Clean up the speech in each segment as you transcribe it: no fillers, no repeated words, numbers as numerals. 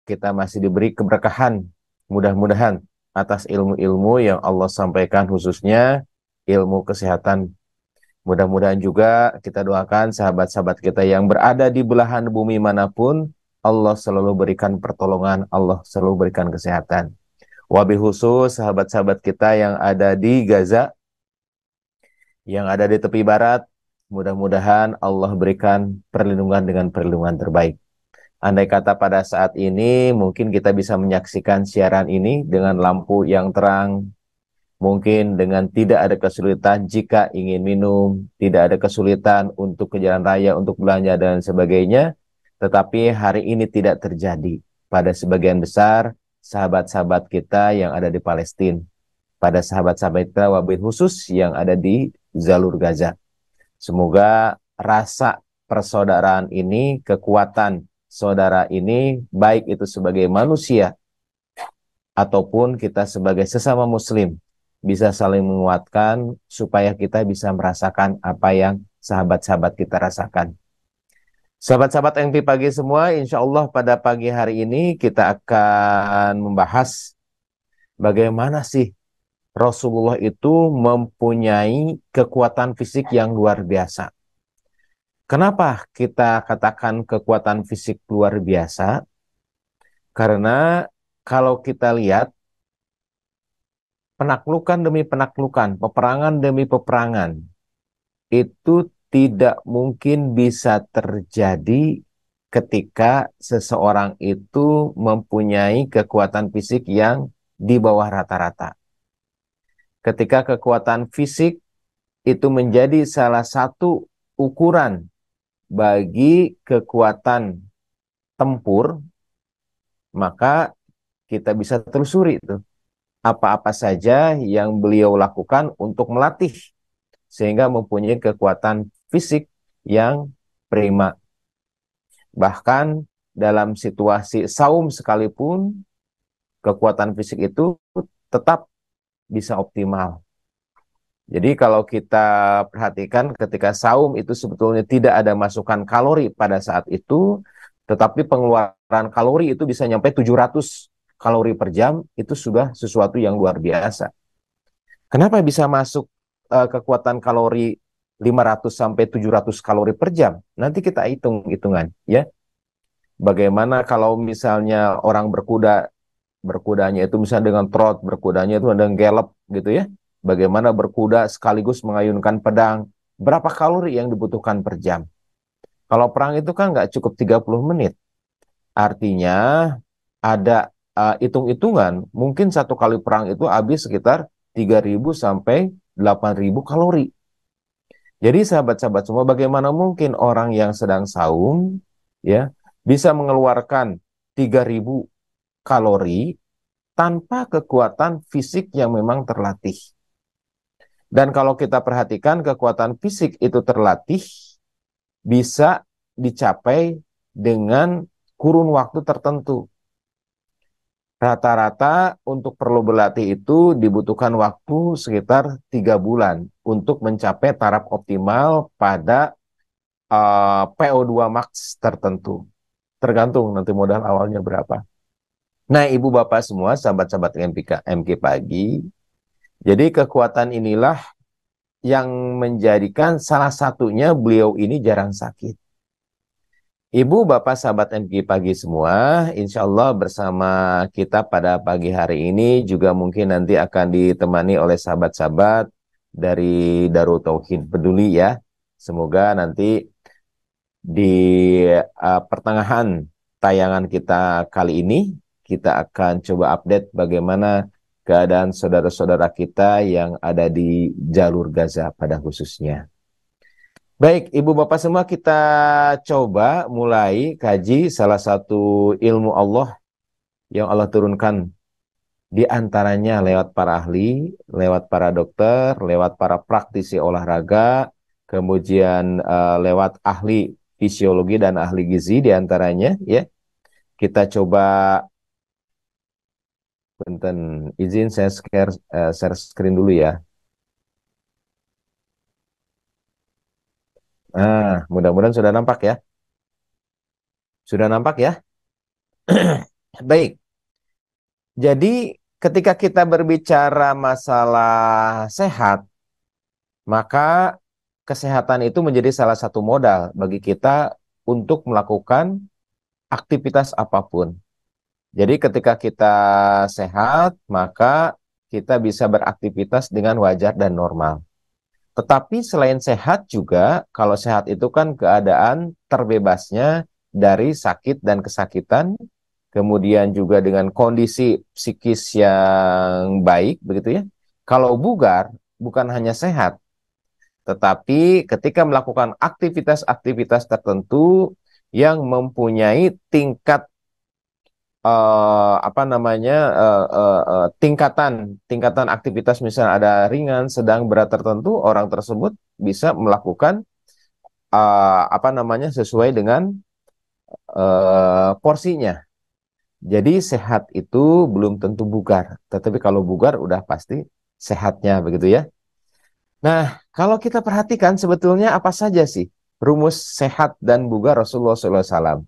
kita masih diberi keberkahan, mudah-mudahan atas ilmu-ilmu yang Allah sampaikan, khususnya ilmu kesehatan. Mudah-mudahan juga kita doakan sahabat-sahabat kita yang berada di belahan bumi manapun, Allah selalu berikan pertolongan, Allah selalu berikan kesehatan. Wabil khusus sahabat-sahabat kita yang ada di Gaza, yang ada di tepi barat, mudah-mudahan Allah berikan perlindungan dengan perlindungan terbaik. Andai kata pada saat ini mungkin kita bisa menyaksikan siaran ini dengan lampu yang terang, mungkin dengan tidak ada kesulitan jika ingin minum, tidak ada kesulitan untuk ke jalan raya, untuk belanja dan sebagainya. Tetapi hari ini tidak terjadi pada sebagian besar sahabat-sahabat kita yang ada di Palestina, pada sahabat-sahabat kita wabil khusus yang ada di jalur Gaza. Semoga rasa persaudaraan ini, kekuatan saudara ini, baik itu sebagai manusia ataupun kita sebagai sesama muslim, bisa saling menguatkan supaya kita bisa merasakan apa yang sahabat-sahabat kita rasakan. Sahabat-sahabat MP pagi semua, insya Allah pada pagi hari ini kita akan membahas bagaimana sih Rasulullah itu mempunyai kekuatan fisik yang luar biasa. Kenapa kita katakan kekuatan fisik luar biasa? Karena kalau kita lihat penaklukan demi penaklukan, peperangan demi peperangan, itu tidak mungkin bisa terjadi ketika seseorang itu mempunyai kekuatan fisik yang di bawah rata-rata. Ketika kekuatan fisik itu menjadi salah satu ukuran bagi kekuatan tempur, maka kita bisa telusuri itu apa-apa saja yang beliau lakukan untuk melatih sehingga mempunyai kekuatan fisik yang prima. Bahkan dalam situasi saum sekalipun, kekuatan fisik itu tetap bisa optimal. Jadi kalau kita perhatikan ketika saum itu sebetulnya tidak ada masukan kalori pada saat itu, tetapi pengeluaran kalori itu bisa nyampe 700 kalori per jam, itu sudah sesuatu yang luar biasa. Kenapa bisa masuk kekuatan kalori 500 sampai 700 kalori per jam? Nanti kita hitung-hitungan ya. Bagaimana kalau misalnya orang berkuda, berkudanya itu misalnya dengan trot, berkudanya itu dengan gallop gitu ya. Bagaimana berkuda sekaligus mengayunkan pedang, berapa kalori yang dibutuhkan per jam? Kalau perang itu kan nggak cukup 30 menit. Artinya ada hitung-hitungan, mungkin satu kali perang itu habis sekitar 3.000 sampai 8.000 kalori. Jadi sahabat-sahabat semua, bagaimana mungkin orang yang sedang saum ya bisa mengeluarkan 3.000 kalori tanpa kekuatan fisik yang memang terlatih. Dan kalau kita perhatikan kekuatan fisik itu terlatih bisa dicapai dengan kurun waktu tertentu. Rata-rata untuk perlu berlatih itu dibutuhkan waktu sekitar 3 bulan untuk mencapai taraf optimal pada PO2 max tertentu. Tergantung nanti modal awalnya berapa. Nah, ibu bapak semua, sahabat-sahabat MK pagi, jadi kekuatan inilah yang menjadikan salah satunya beliau ini jarang sakit. Ibu, bapak, sahabat MG pagi semua, insya Allah bersama kita pada pagi hari ini juga mungkin nanti akan ditemani oleh sahabat-sahabat dari Darul Tauhid Peduli ya. Semoga nanti di pertengahan tayangan kita kali ini, kita akan coba update bagaimana keadaan saudara-saudara kita yang ada di jalur Gaza pada khususnya. Baik, Ibu Bapak semua, kita coba mulai kaji salah satu ilmu Allah yang Allah turunkan di antaranya lewat para ahli, lewat para dokter, lewat para praktisi olahraga, kemudian lewat ahli fisiologi dan ahli gizi di antaranya ya. Kita coba punten izin saya share screen dulu ya. Mudah-mudahan sudah nampak ya. Sudah nampak ya? Baik, jadi ketika kita berbicara masalah sehat, maka kesehatan itu menjadi salah satu modal bagi kita untuk melakukan aktivitas apapun. Jadi ketika kita sehat, maka kita bisa beraktivitas dengan wajar dan normal. Tetapi selain sehat juga, kalau sehat itu kan keadaan terbebasnya dari sakit dan kesakitan, kemudian juga dengan kondisi psikis yang baik, begitu ya. Kalau bugar, bukan hanya sehat, tetapi ketika melakukan aktivitas-aktivitas tertentu yang mempunyai tingkat apa namanya tingkatan tingkatan aktivitas, misalnya ada ringan, sedang, berat tertentu, orang tersebut bisa melakukan apa namanya sesuai dengan porsinya. Jadi sehat itu belum tentu bugar, tetapi kalau bugar udah pasti sehatnya, begitu ya. Nah, kalau kita perhatikan sebetulnya apa saja sih rumus sehat dan bugar Rasulullah SAW.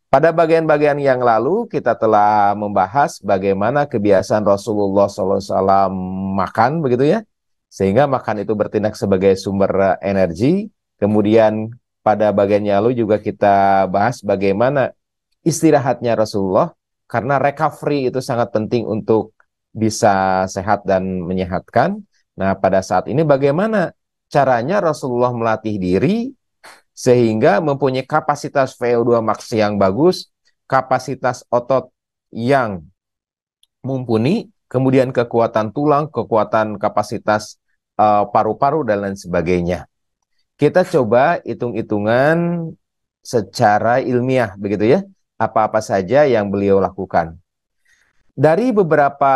Pada bagian-bagian yang lalu kita telah membahas bagaimana kebiasaan Rasulullah SAW makan, begitu ya, sehingga makan itu bertindak sebagai sumber energi. Kemudian pada bagian yang lalu juga kita bahas bagaimana istirahatnya Rasulullah, karena recovery itu sangat penting untuk bisa sehat dan menyehatkan. Nah, pada saat ini bagaimana caranya Rasulullah melatih diri sehingga mempunyai kapasitas VO2 max yang bagus, kapasitas otot yang mumpuni, kemudian kekuatan tulang, kekuatan kapasitas paru-paru, dan lain sebagainya. Kita coba hitung-hitungan secara ilmiah, begitu ya, apa-apa saja yang beliau lakukan. Dari beberapa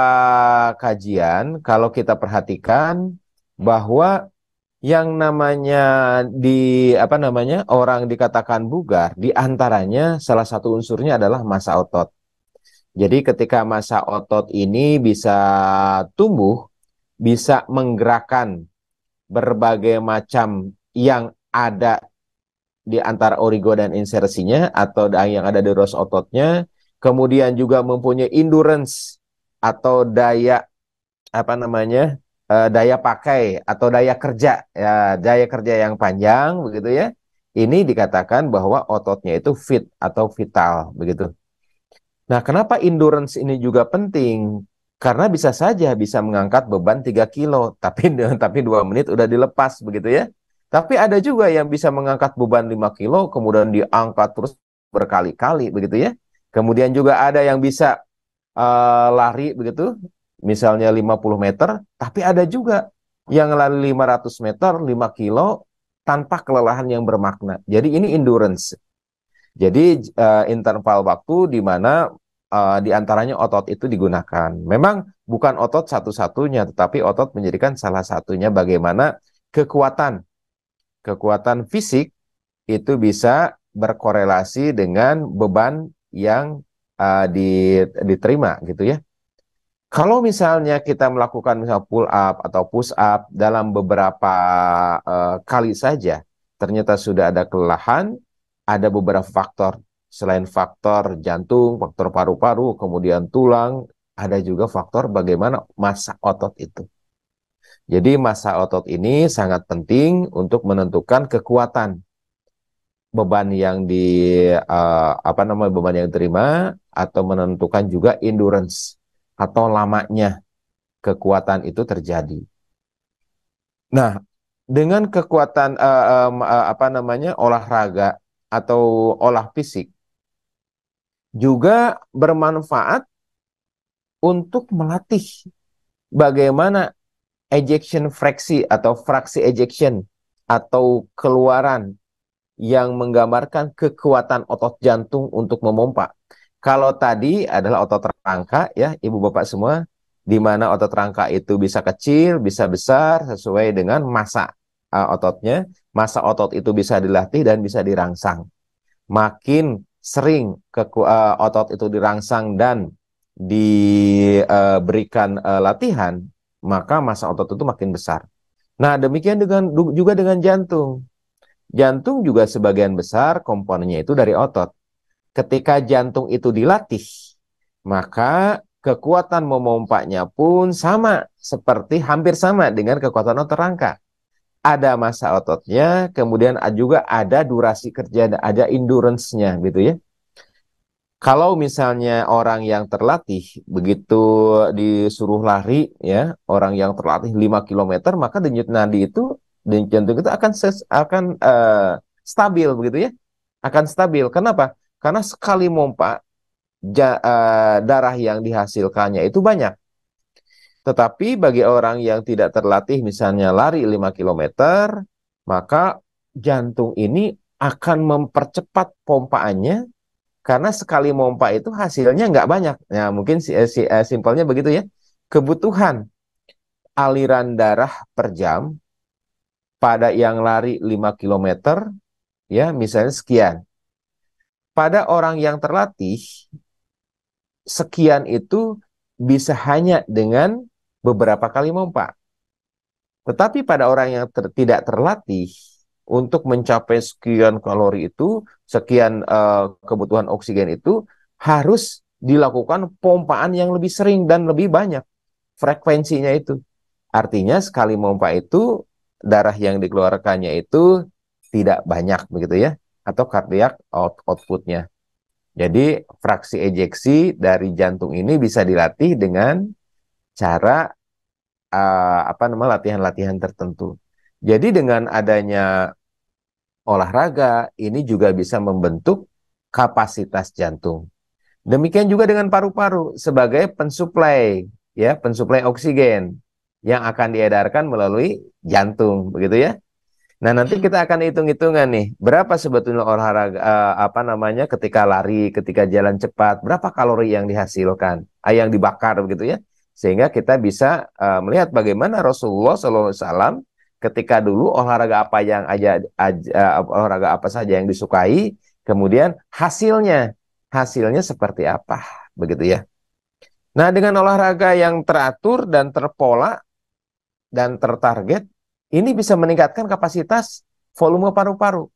kajian, kalau kita perhatikan bahwa yang namanya apa namanya orang dikatakan bugar, di antaranya salah satu unsurnya adalah massa otot. Jadi ketika massa otot ini bisa tumbuh, bisa menggerakkan berbagai macam yang ada di antara origo dan insersinya atau yang ada di ros ototnya, kemudian juga mempunyai endurance atau daya apa namanya daya pakai atau daya kerja, ya, daya kerja yang panjang, begitu ya. Ini dikatakan bahwa ototnya itu fit atau vital, begitu. Nah, kenapa endurance ini juga penting? Karena bisa saja bisa mengangkat beban 3 kilo, tapi 2 menit udah dilepas, begitu ya. Tapi ada juga yang bisa mengangkat beban 5 kilo, kemudian diangkat terus berkali-kali, begitu ya. Kemudian juga ada yang bisa lari, begitu, misalnya 50 meter, tapi ada juga yang lari 500 meter, 5 kilo, tanpa kelelahan yang bermakna. Jadi ini endurance. Jadi interval waktu di mana di antaranya otot itu digunakan. Memang bukan otot satu-satunya, tetapi otot menjadikan salah satunya bagaimana kekuatan kekuatan fisik itu bisa berkorelasi dengan beban yang diterima, gitu ya. Kalau misalnya kita melakukan misal pull up atau push up dalam beberapa kali saja, ternyata sudah ada kelelahan, ada beberapa faktor. Selain faktor jantung, faktor paru-paru, kemudian tulang, ada juga faktor bagaimana massa otot itu. Jadi massa otot ini sangat penting untuk menentukan kekuatan beban yang apa namanya beban yang diterima, atau menentukan juga endurance atau lamanya kekuatan itu terjadi. Nah, dengan kekuatan apa namanya olahraga atau olah fisik juga bermanfaat untuk melatih bagaimana ejection fraksi atau fraksi ejection atau keluaran yang menggambarkan kekuatan otot jantung untuk memompa. Kalau tadi adalah otot rangka, ya ibu bapak semua, di mana otot rangka itu bisa kecil, bisa besar sesuai dengan massa ototnya. Massa otot itu bisa dilatih dan bisa dirangsang. Makin sering otot itu dirangsang dan diberikan latihan, maka massa otot itu makin besar. Nah, demikian juga dengan jantung. Jantung juga sebagian besar komponennya itu dari otot. Ketika jantung itu dilatih, maka kekuatan memompanya pun sama, seperti hampir sama dengan kekuatan otot rangka. Ada massa ototnya, kemudian juga ada durasi kerja, ada endurance-nya gitu ya. Kalau misalnya orang yang terlatih, begitu disuruh lari, ya, orang yang terlatih 5 kilometer, maka denyut nadi itu, denyut jantung itu akan stabil, begitu ya. Akan stabil. Kenapa? Karena sekali mompa, darah yang dihasilkannya itu banyak. Tetapi bagi orang yang tidak terlatih, misalnya lari 5 kilometer, maka jantung ini akan mempercepat pompaannya karena sekali mompa itu hasilnya nggak banyak. Nah, mungkin simpelnya begitu ya. Kebutuhan aliran darah per jam pada yang lari 5 kilometer, ya misalnya sekian. Pada orang yang terlatih, sekian itu bisa hanya dengan beberapa kali mompa. Tetapi pada orang yang tidak terlatih, untuk mencapai sekian kalori itu, sekian kebutuhan oksigen itu, harus dilakukan pompaan yang lebih sering dan lebih banyak frekuensinya itu. Artinya sekali pompa itu, darah yang dikeluarkannya itu tidak banyak begitu ya, atau cardiac outputnya. Jadi fraksi ejeksi dari jantung ini bisa dilatih dengan cara apa namanya, latihan-latihan tertentu. Jadi dengan adanya olahraga ini juga bisa membentuk kapasitas jantung. Demikian juga dengan paru-paru sebagai pensuplai, ya, pensuplai oksigen yang akan diedarkan melalui jantung, begitu ya. Nah, nanti kita akan hitung-hitungan nih, berapa sebetulnya olahraga apa namanya, ketika lari, ketika jalan cepat, berapa kalori yang dihasilkan, yang dibakar begitu ya. Sehingga kita bisa melihat bagaimana Rasulullah SAW ketika dulu olahraga apa saja yang disukai, kemudian hasilnya seperti apa, begitu ya. Nah, dengan olahraga yang teratur dan terpola dan tertarget, ini bisa meningkatkan kapasitas volume paru-paru.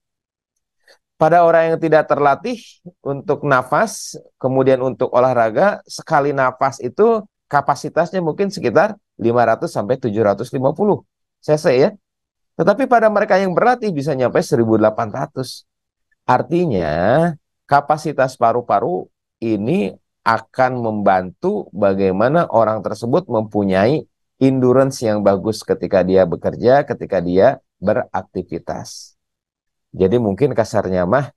Pada orang yang tidak terlatih untuk nafas, kemudian untuk olahraga, sekali nafas itu kapasitasnya mungkin sekitar 500 sampai 750 cc ya. Tetapi pada mereka yang berlatih bisa nyampe 1800. Artinya, kapasitas paru-paru ini akan membantu bagaimana orang tersebut mempunyai endurance yang bagus ketika dia bekerja, ketika dia beraktivitas. Jadi mungkin kasarnya mah,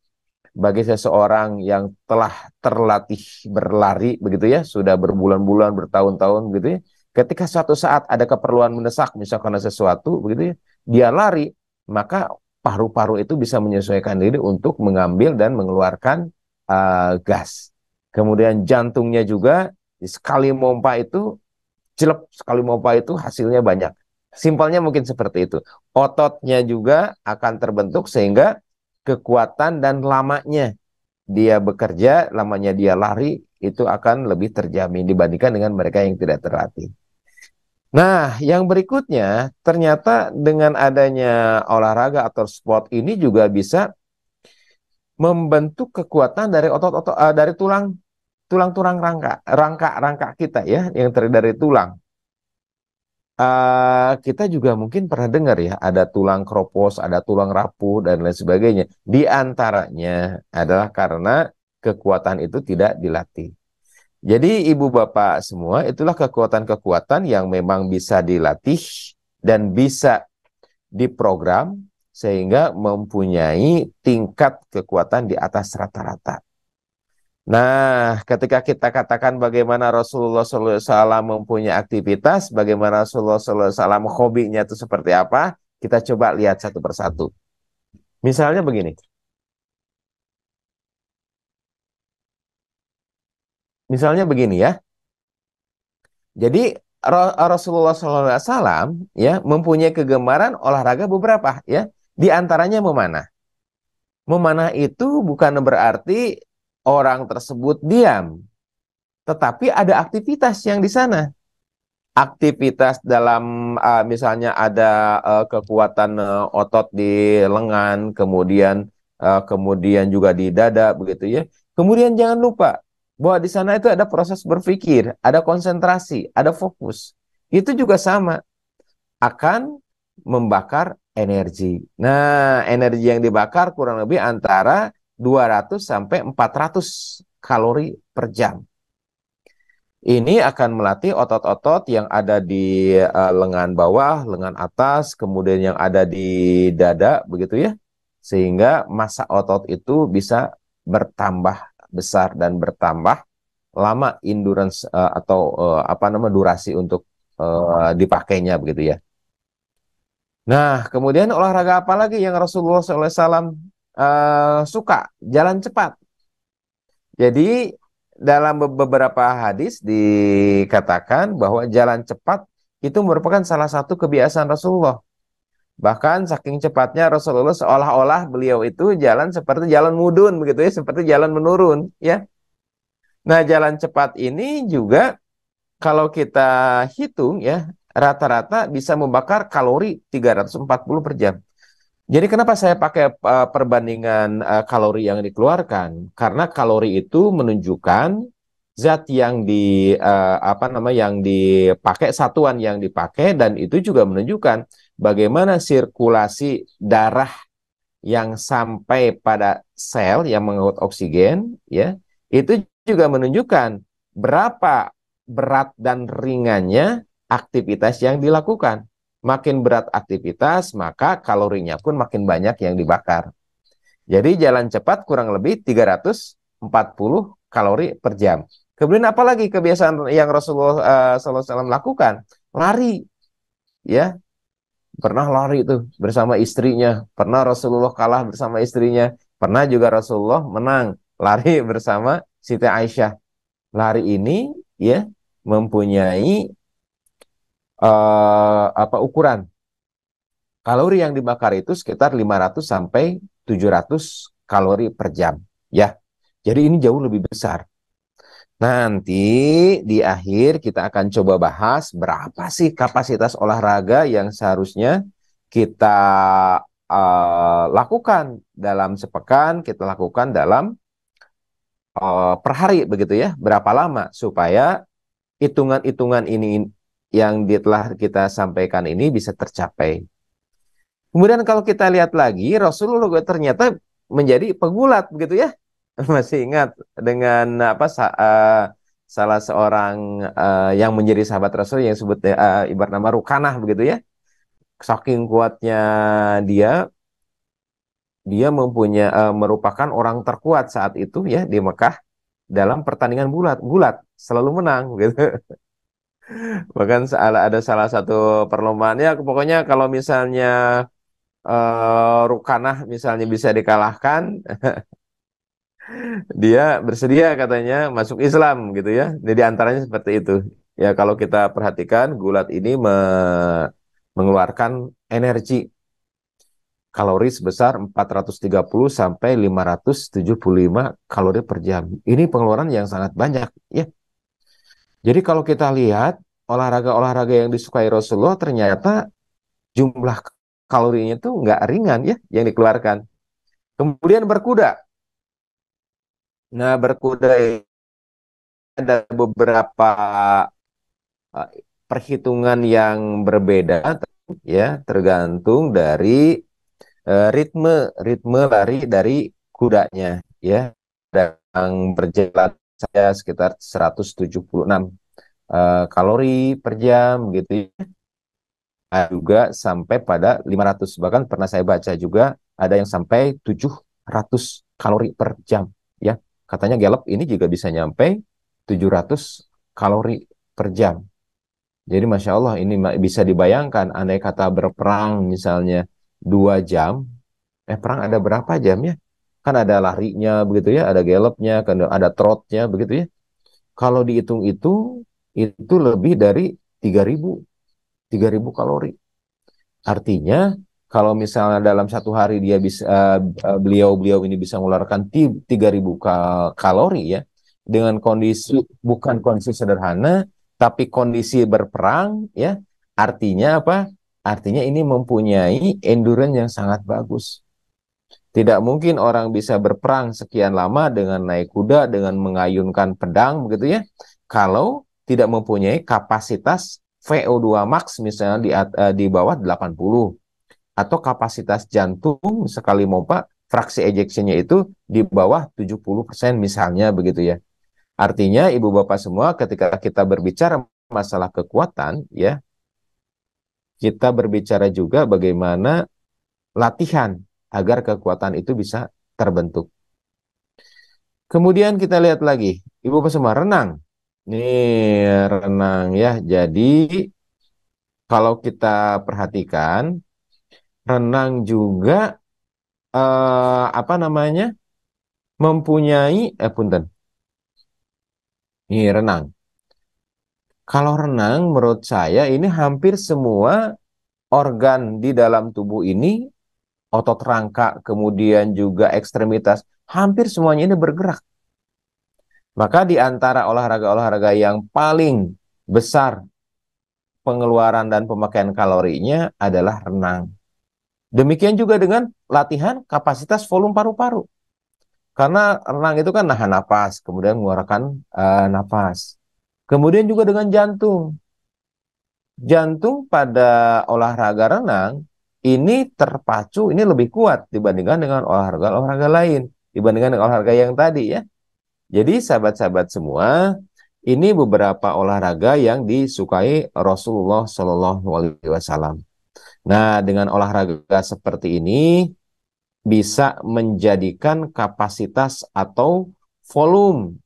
bagi seseorang yang telah terlatih berlari begitu ya, sudah berbulan-bulan, bertahun-tahun begitu ya, ketika suatu saat ada keperluan mendesak, misalkan ada sesuatu begitu ya, dia lari, maka paru-paru itu bisa menyesuaikan diri untuk mengambil dan mengeluarkan gas. Kemudian jantungnya juga sekali mompa itu, jelek, sekali mompa itu hasilnya banyak. Simpelnya mungkin seperti itu. Ototnya juga akan terbentuk sehingga kekuatan dan lamanya dia bekerja, lamanya dia lari, itu akan lebih terjamin dibandingkan dengan mereka yang tidak terlatih. Nah, yang berikutnya, ternyata dengan adanya olahraga atau sport ini juga bisa membentuk kekuatan dari otot-otot, dari tulang-tulang rangka kita ya, yang terdiri dari tulang. Kita juga mungkin pernah dengar ya, ada tulang kropos, ada tulang rapuh, dan lain sebagainya. Di antaranya adalah karena kekuatan itu tidak dilatih. Jadi ibu bapak semua, itulah kekuatan-kekuatan yang memang bisa dilatih dan bisa diprogram sehingga mempunyai tingkat kekuatan di atas rata-rata. Nah, ketika kita katakan bagaimana Rasulullah SAW mempunyai aktivitas, bagaimana Rasulullah SAW hobinya itu seperti apa, kita coba lihat satu persatu. Misalnya begini, ya. Jadi Rasulullah SAW ya mempunyai kegemaran olahraga beberapa ya. Di antaranya memanah. Memanah itu bukan berarti orang tersebut diam, tetapi ada aktivitas yang di sana. Aktivitas dalam misalnya ada kekuatan otot di lengan, kemudian juga di dada begitu ya. Kemudian jangan lupa bahwa di sana itu ada proses berpikir, ada konsentrasi, ada fokus. Itu juga sama, akan membakar energi. Nah, energi yang dibakar kurang lebih antara 200 sampai 400 kalori per jam. Ini akan melatih otot-otot yang ada di lengan bawah, lengan atas, kemudian yang ada di dada, begitu ya. Sehingga massa otot itu bisa bertambah besar dan bertambah lama endurance atau apa nama durasi untuk dipakainya begitu ya. Nah, kemudian olahraga apa lagi yang Rasulullah SAW suka? Jalan cepat. Jadi dalam beberapa hadis dikatakan bahwa jalan cepat itu merupakan salah satu kebiasaan Rasulullah. Bahkan saking cepatnya Rasulullah seolah-olah beliau itu jalan seperti jalan mudun begitu ya, seperti jalan menurun ya. Nah, jalan cepat ini juga kalau kita hitung ya, rata-rata bisa membakar kalori 340 per jam. Jadi kenapa saya pakai perbandingan kalori yang dikeluarkan? Karena kalori itu menunjukkan zat yang apa nama yang dipakai, satuan yang dipakai, dan itu juga menunjukkan bagaimana sirkulasi darah yang sampai pada sel yang mengangkut oksigen, ya. Itu juga menunjukkan berapa berat dan ringannya aktivitas yang dilakukan. Makin berat aktivitas, maka kalorinya pun makin banyak yang dibakar. Jadi jalan cepat kurang lebih 340 kalori per jam. Kemudian apalagi kebiasaan yang Rasulullah SAW lakukan? Lari, ya. Pernah lari itu bersama istrinya. Pernah Rasulullah kalah bersama istrinya. Pernah juga Rasulullah menang lari bersama Siti Aisyah. Lari ini ya mempunyai apa ukuran. Kalori yang dibakar itu sekitar 500 sampai 700 kalori per jam. Ya, jadi ini jauh lebih besar. Nanti di akhir kita akan coba bahas berapa sih kapasitas olahraga yang seharusnya kita lakukan dalam sepekan, kita lakukan dalam per hari begitu ya. Berapa lama supaya hitungan-hitungan ini yang telah kita sampaikan ini bisa tercapai. Kemudian kalau kita lihat lagi, Rasulullah ternyata menjadi pegulat begitu ya. Masih ingat dengan apa salah seorang yang menjadi sahabat Rasul yang sebut ibarat nama Rukanah begitu ya. Saking kuatnya dia, dia mempunyai merupakan orang terkuat saat itu ya di Mekah dalam pertandingan gulat selalu menang gitu. Bahkan ada salah satu perlombaannya pokoknya kalau misalnya Rukanah misalnya bisa dikalahkan, dia bersedia katanya masuk Islam gitu ya. Jadi antaranya seperti itu. Ya kalau kita perhatikan gulat ini mengeluarkan energi kalori sebesar 430 sampai 575 kalori per jam. Ini pengeluaran yang sangat banyak ya. Jadi kalau kita lihat olahraga-olahraga yang disukai Rasulullah ternyata jumlah kalorinya itu nggak ringan ya yang dikeluarkan. Kemudian berkuda. Nah, berkuda ada beberapa uh, perhitungan yang berbeda ya, tergantung dari ritme ritme lari dari kudanya ya. Ada yang berjalan saya sekitar 176 kalori per jam gitu ya. Ada juga sampai pada 500, bahkan pernah saya baca juga ada yang sampai 700 kalori per jam ya. Katanya Gallup ini juga bisa nyampe 700 kalori per jam. Jadi Masya Allah ini bisa dibayangkan andai kata berperang misalnya 2 jam, perang ada berapa jam ya? Kan ada larinya begitu ya, ada gallopnya, kan ada trotnya begitu ya. Kalau dihitung itu lebih dari 3000 3000 kalori. Artinya kalau misalnya dalam satu hari dia bisa beliau ini bisa mengeluarkan 3000 kalori ya dengan kondisi bukan kondisi sederhana tapi kondisi berperang ya. Artinya apa? Artinya ini mempunyai endurance yang sangat bagus. Tidak mungkin orang bisa berperang sekian lama dengan naik kuda, dengan mengayunkan pedang, begitu ya, kalau tidak mempunyai kapasitas VO2 max misalnya di bawah 80, atau kapasitas jantung sekali pompa fraksi ejectionnya itu di bawah 70% misalnya, begitu ya. Artinya ibu bapak semua, ketika kita berbicara masalah kekuatan ya, kita berbicara juga bagaimana latihan agar kekuatan itu bisa terbentuk. Kemudian kita lihat lagi, ibu bapak semua, renang. Nih renang ya. Jadi kalau kita perhatikan, renang juga apa namanya, mempunyai punten. Nih renang. Kalau renang menurut saya ini hampir semua organ di dalam tubuh ini, otot rangka, kemudian juga ekstremitas, hampir semuanya ini bergerak. Maka di antara olahraga-olahraga yang paling besar pengeluaran dan pemakaian kalorinya adalah renang. Demikian juga dengan latihan kapasitas volume paru-paru. Karena renang itu kan nahan napas, kemudian mengeluarkan napas. Kemudian juga dengan jantung. Jantung pada olahraga renang ini terpacu, ini lebih kuat dibandingkan dengan olahraga-olahraga lain, dibandingkan dengan olahraga yang tadi ya. Jadi sahabat-sahabat semua, ini beberapa olahraga yang disukai Rasulullah Shallallahu Alaihi Wasallam. Nah, dengan olahraga seperti ini bisa menjadikan kapasitas atau volume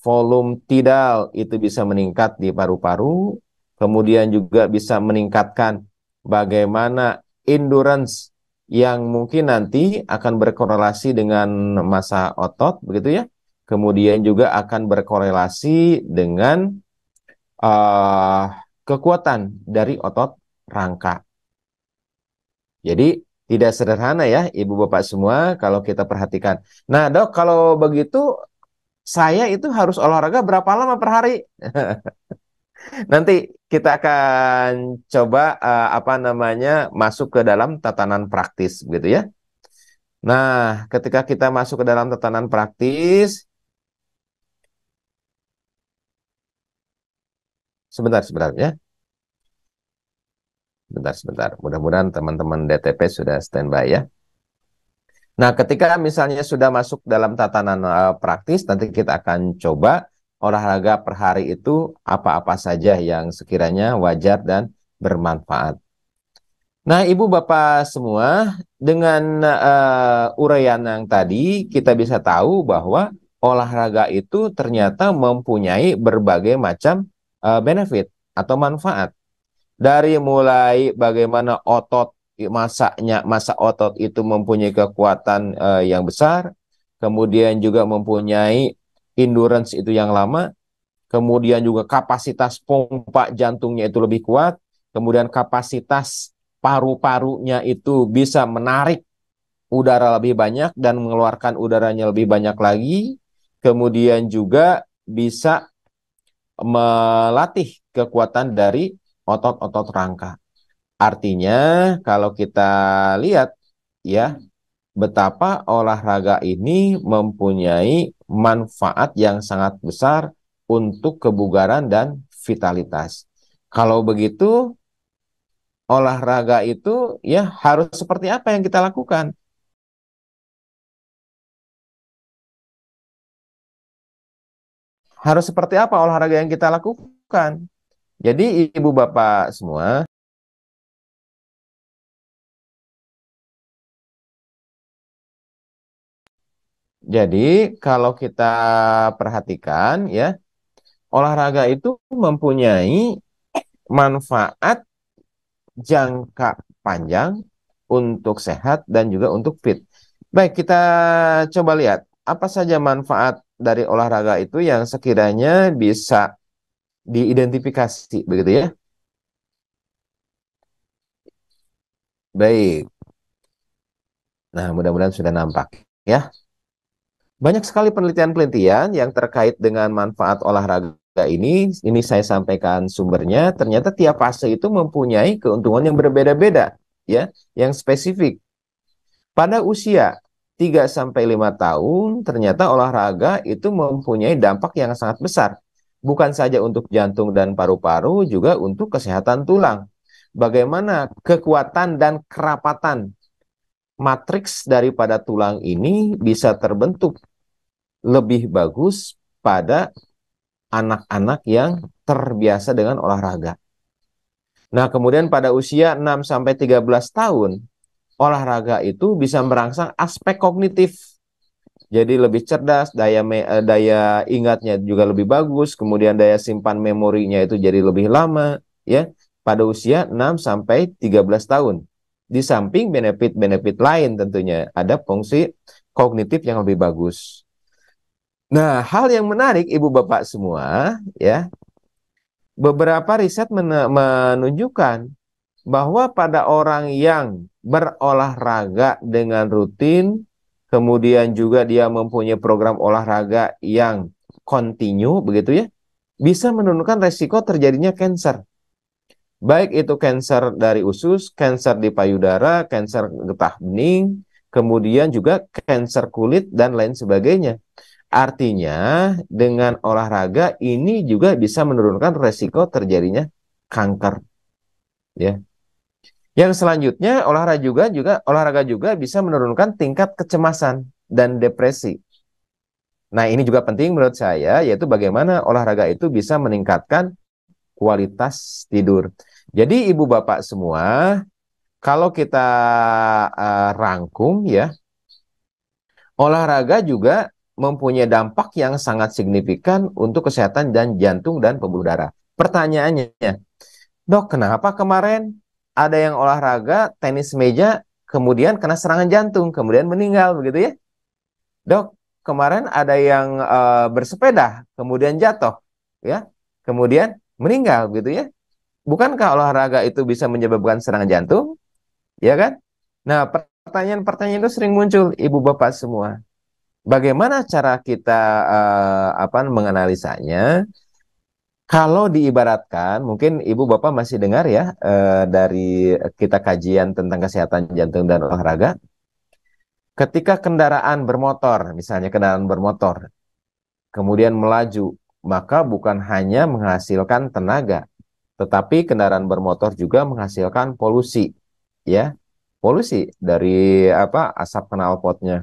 volume tidal itu bisa meningkat di paru-paru, kemudian juga bisa meningkatkan bagaimana endurance yang mungkin nanti akan berkorelasi dengan massa otot, begitu ya. Kemudian juga akan berkorelasi dengan uh, kekuatan dari otot rangka. Jadi tidak sederhana ya, Ibu Bapak semua, kalau kita perhatikan. Nah, Dok, kalau begitu saya itu harus olahraga berapa lama per hari? Nanti kita akan coba apa namanya, masuk ke dalam tatanan praktis gitu ya. Nah, ketika kita masuk ke dalam tatanan praktis, sebentar ya. Sebentar. Mudah-mudahan teman-teman DTP sudah standby ya. Nah, ketika misalnya sudah masuk dalam tatanan praktis, nanti kita akan coba olahraga per hari itu apa-apa saja yang sekiranya wajar dan bermanfaat. Nah, Ibu Bapak semua, dengan uraian yang tadi, kita bisa tahu bahwa olahraga itu ternyata mempunyai berbagai macam benefit atau manfaat. Dari mulai bagaimana massa otot itu mempunyai kekuatan yang besar, kemudian juga mempunyai endurance itu yang lama, kemudian juga kapasitas pompa jantungnya itu lebih kuat, kemudian kapasitas paru-parunya itu bisa menarik udara lebih banyak dan mengeluarkan udaranya lebih banyak lagi, kemudian juga bisa melatih kekuatan dari otot-otot rangka. Artinya kalau kita lihat ya, betapa olahraga ini mempunyai manfaat yang sangat besar untuk kebugaran dan vitalitas. Kalau begitu, olahraga itu ya harus seperti apa yang kita lakukan? Harus seperti apa olahraga yang kita lakukan? Jadi ibu bapak semua, jadi kalau kita perhatikan ya, olahraga itu mempunyai manfaat jangka panjang untuk sehat dan juga untuk fit. Baik, kita coba lihat apa saja manfaat dari olahraga itu yang sekiranya bisa diidentifikasi, begitu ya. Baik, nah mudah-mudahan sudah nampak ya. Banyak sekali penelitian-penelitian yang terkait dengan manfaat olahraga ini saya sampaikan sumbernya, ternyata tiap fase itu mempunyai keuntungan yang berbeda-beda, ya, yang spesifik. Pada usia 3 sampai 5 tahun, ternyata olahraga itu mempunyai dampak yang sangat besar. Bukan saja untuk jantung dan paru-paru, juga untuk kesehatan tulang. Bagaimana kekuatan dan kerapatan matriks daripada tulang ini bisa terbentuk lebih bagus pada anak-anak yang terbiasa dengan olahraga. Nah, kemudian pada usia 6 sampai 13 tahun, olahraga itu bisa merangsang aspek kognitif. Jadi lebih cerdas, daya ingatnya juga lebih bagus, kemudian daya simpan memorinya itu jadi lebih lama, ya, pada usia 6 sampai 13 tahun. Di samping benefit-benefit lain tentunya, ada fungsi kognitif yang lebih bagus. Nah, hal yang menarik Ibu Bapak semua, ya, beberapa riset menunjukkan bahwa pada orang yang berolahraga dengan rutin, kemudian juga dia mempunyai program olahraga yang kontinu, begitu ya, bisa menurunkan resiko terjadinya kanker. Baik itu kanker dari usus, kanker di payudara, kanker getah bening, kemudian juga kanker kulit dan lain sebagainya. Artinya dengan olahraga ini juga bisa menurunkan resiko terjadinya kanker, ya. Yang selanjutnya olahraga juga bisa menurunkan tingkat kecemasan dan depresi. Nah, ini juga penting menurut saya, yaitu bagaimana olahraga itu bisa meningkatkan kualitas tidur. Jadi Ibu Bapak semua, kalau kita rangkum ya, olahraga juga mempunyai dampak yang sangat signifikan untuk kesehatan dan jantung dan pembuluh darah. Pertanyaannya, Dok, kenapa kemarin ada yang olahraga tenis meja kemudian kena serangan jantung kemudian meninggal begitu ya? Dok, kemarin ada yang bersepeda kemudian jatuh ya, kemudian meninggal gitu ya? Bukankah olahraga itu bisa menyebabkan serangan jantung? Ya kan? Nah, pertanyaan-pertanyaan itu sering muncul, Ibu Bapak semua. Bagaimana cara kita menganalisanya? Kalau diibaratkan, mungkin Ibu Bapak masih dengar ya dari kita kajian tentang kesehatan jantung dan olahraga. Ketika kendaraan bermotor, misalnya kendaraan bermotor, kemudian melaju, maka bukan hanya menghasilkan tenaga, tetapi kendaraan bermotor juga menghasilkan polusi, ya, polusi dari asap knalpotnya,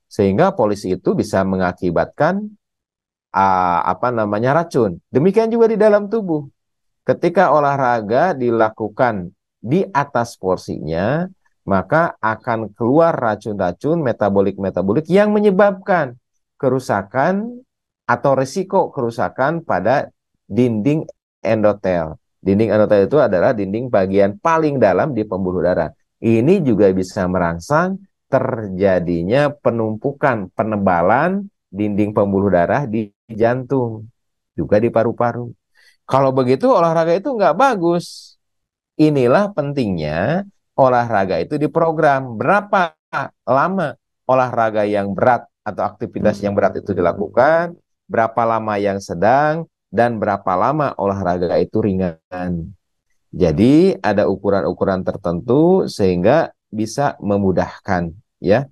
sehingga polusi itu bisa mengakibatkan racun. Demikian juga di dalam tubuh. Ketika olahraga dilakukan di atas porsinya, maka akan keluar racun-racun metabolik-metabolik yang menyebabkan kerusakan atau risiko kerusakan pada dinding endotel. Dinding endotel itu adalah dinding bagian paling dalam di pembuluh darah. Ini juga bisa merangsang terjadinya penumpukan, penebalan dinding pembuluh darah di jantung, juga di paru-paru. Kalau begitu olahraga itu nggak bagus. Inilah pentingnya olahraga itu diprogram. Berapa lama olahraga yang berat atau aktivitas yang berat itu dilakukan, berapa lama yang sedang, dan berapa lama olahraga itu ringan. Jadi ada ukuran-ukuran tertentu sehingga bisa memudahkan, ya.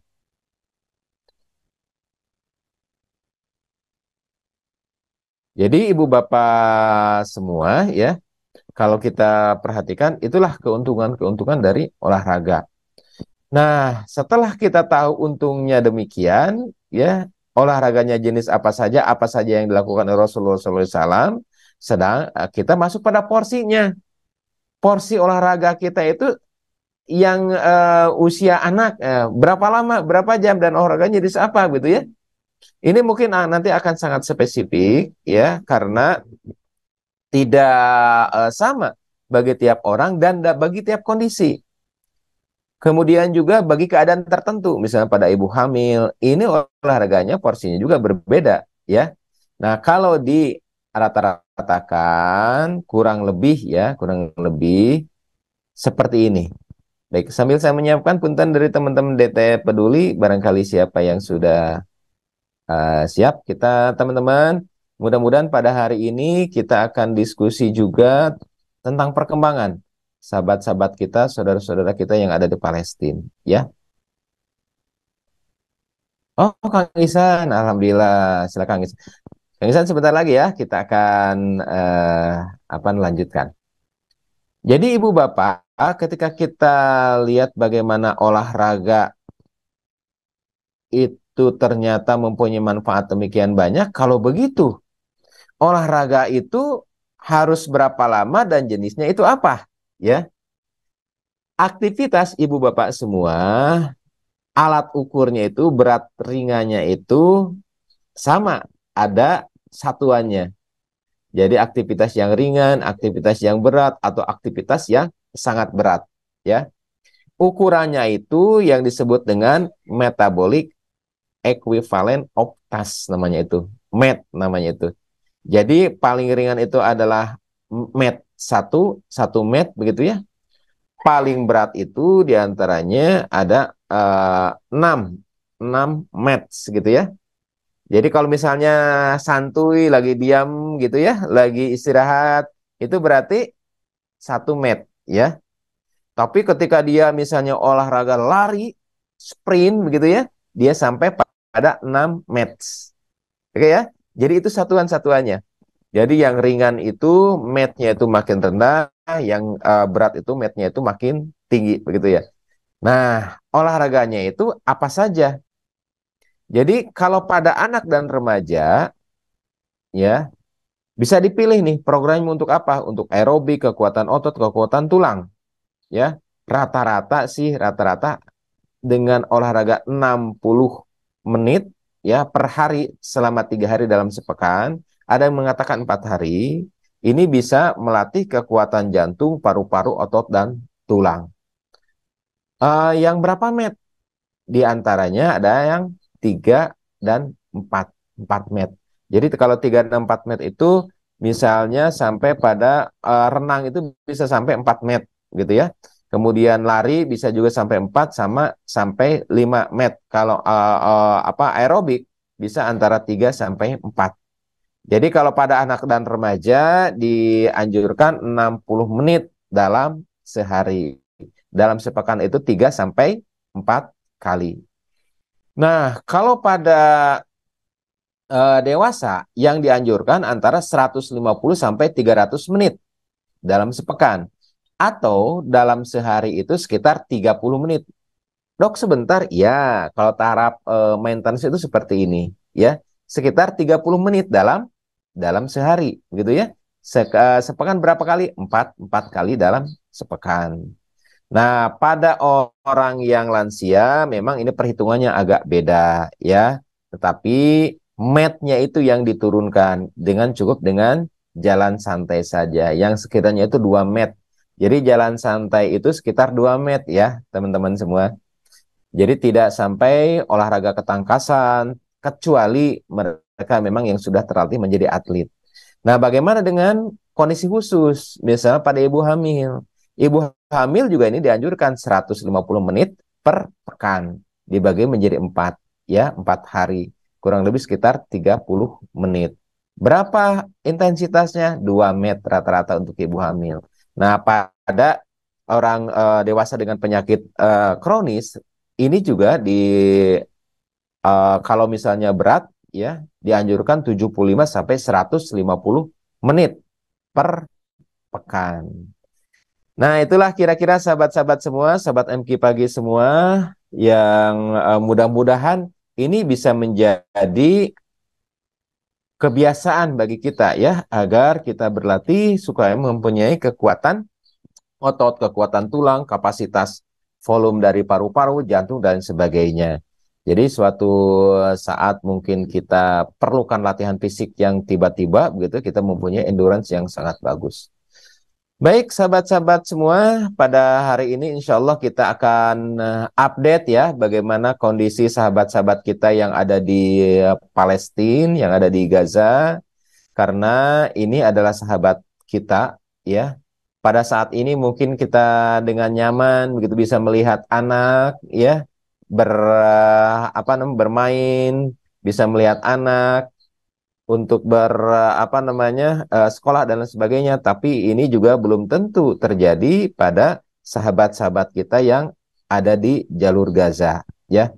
Jadi Ibu Bapak semua ya, kalau kita perhatikan, itulah keuntungan-keuntungan dari olahraga. Nah, setelah kita tahu untungnya demikian, ya, olahraganya jenis apa saja yang dilakukan oleh Rasulullah SAW, sedang kita masuk pada porsinya. Porsi olahraga kita itu yang usia anak, berapa lama, berapa jam, dan olahraganya jenis apa, gitu ya. Ini mungkin nanti akan sangat spesifik, ya, karena tidak sama bagi tiap orang dan bagi tiap kondisi. Kemudian juga bagi keadaan tertentu, misalnya pada ibu hamil, ini olahraganya porsinya juga berbeda, ya. Nah, kalau di rata-ratakan kurang lebih seperti ini. Baik, sambil saya menyiapkan punten dari teman-teman DT Peduli, barangkali siapa yang sudah siap, kita teman-teman, mudah-mudahan pada hari ini kita akan diskusi juga tentang perkembangan sahabat-sahabat kita, saudara-saudara kita yang ada di Palestina, ya. Oh, Kang Isan, Alhamdulillah. Silakan Kang Isan. Kang Isan sebentar lagi ya, kita akan apa melanjutkan. Jadi Ibu Bapak, ketika kita lihat bagaimana olahraga itu ternyata mempunyai manfaat demikian banyak, kalau begitu, olahraga itu harus berapa lama dan jenisnya itu apa? Ya, aktivitas Ibu Bapak semua, alat ukurnya itu berat ringannya itu sama, ada satuannya. Jadi aktivitas yang ringan, aktivitas yang berat, atau aktivitas yang sangat berat. Ya, ukurannya itu yang disebut dengan metabolic equivalent of task namanya itu, MET namanya itu. Jadi paling ringan itu adalah MET satu MET begitu ya. Paling berat itu diantaranya ada 6 MET gitu ya. Jadi kalau misalnya santuy, lagi diam gitu ya, lagi istirahat, itu berarti 1 MET ya. Tapi ketika dia misalnya olahraga lari, sprint begitu ya, dia sampai pada 6 MET. Oke ya. Jadi itu satuan-satuannya. Jadi yang ringan itu MET-nya itu makin rendah, yang berat itu MET-nya itu makin tinggi begitu ya. Nah, olahraganya itu apa saja? Jadi kalau pada anak dan remaja ya bisa dipilih nih programnya untuk apa? Untuk aerobik, kekuatan otot, kekuatan tulang ya. Rata-rata dengan olahraga 60 menit ya per hari selama 3 hari dalam sepekan. Ada yang mengatakan 4 hari. Ini bisa melatih kekuatan jantung, paru-paru, otot, dan tulang. Yang berapa met? Di antaranya ada yang 3 dan 4 met. Jadi kalau 3 dan 4 met itu misalnya sampai pada renang itu bisa sampai 4 met gitu ya. Kemudian lari bisa juga sampai 4 sama sampai 5 met. Kalau apa aerobik bisa antara 3 sampai 4. Jadi kalau pada anak dan remaja dianjurkan 60 menit dalam sehari. Dalam sepekan itu 3 sampai 4 kali. Nah, kalau pada dewasa yang dianjurkan antara 150 sampai 300 menit dalam sepekan, atau dalam sehari itu sekitar 30 menit. Dok, sebentar. Ya, kalau taraf maintenance itu seperti ini, ya. Sekitar 30 menit dalam sehari, gitu ya. Sepekan berapa kali? Empat kali dalam sepekan. Nah, pada orang yang lansia memang ini perhitungannya agak beda ya. Tetapi MET-nya itu yang diturunkan dengan cukup dengan jalan santai saja yang sekiranya itu 2 MET. Jadi jalan santai itu sekitar 2 MET ya, teman-teman semua. Jadi tidak sampai olahraga ketangkasan kecuali mereka memang yang sudah terlatih menjadi atlet. Nah, bagaimana dengan kondisi khusus? Misalnya pada ibu hamil. Ibu hamil juga ini dianjurkan 150 menit per pekan. Dibagi menjadi 4, ya, 4 hari. Kurang lebih sekitar 30 menit. Berapa intensitasnya? 2 MET rata-rata untuk ibu hamil. Nah, pada orang dewasa dengan penyakit kronis, ini juga kalau misalnya berat, ya, dianjurkan 75 sampai 150 menit per pekan. Nah, itulah kira-kira sahabat-sahabat semua, sahabat MQ pagi semua, yang mudah-mudahan ini bisa menjadi kebiasaan bagi kita ya, agar kita berlatih supaya mempunyai kekuatan otot, kekuatan tulang, kapasitas volume dari paru-paru, jantung, dan sebagainya. Jadi suatu saat mungkin kita perlukan latihan fisik yang tiba-tiba, begitu kita mempunyai endurance yang sangat bagus. Baik, sahabat-sahabat semua, pada hari ini insya Allah kita akan update ya bagaimana kondisi sahabat-sahabat kita yang ada di Palestina, yang ada di Gaza, karena ini adalah sahabat kita ya. Pada saat ini mungkin kita dengan nyaman begitu bisa melihat anak ya bermain, bisa melihat anak untuk sekolah dan lain sebagainya, tapi ini juga belum tentu terjadi pada sahabat-sahabat kita yang ada di jalur Gaza ya.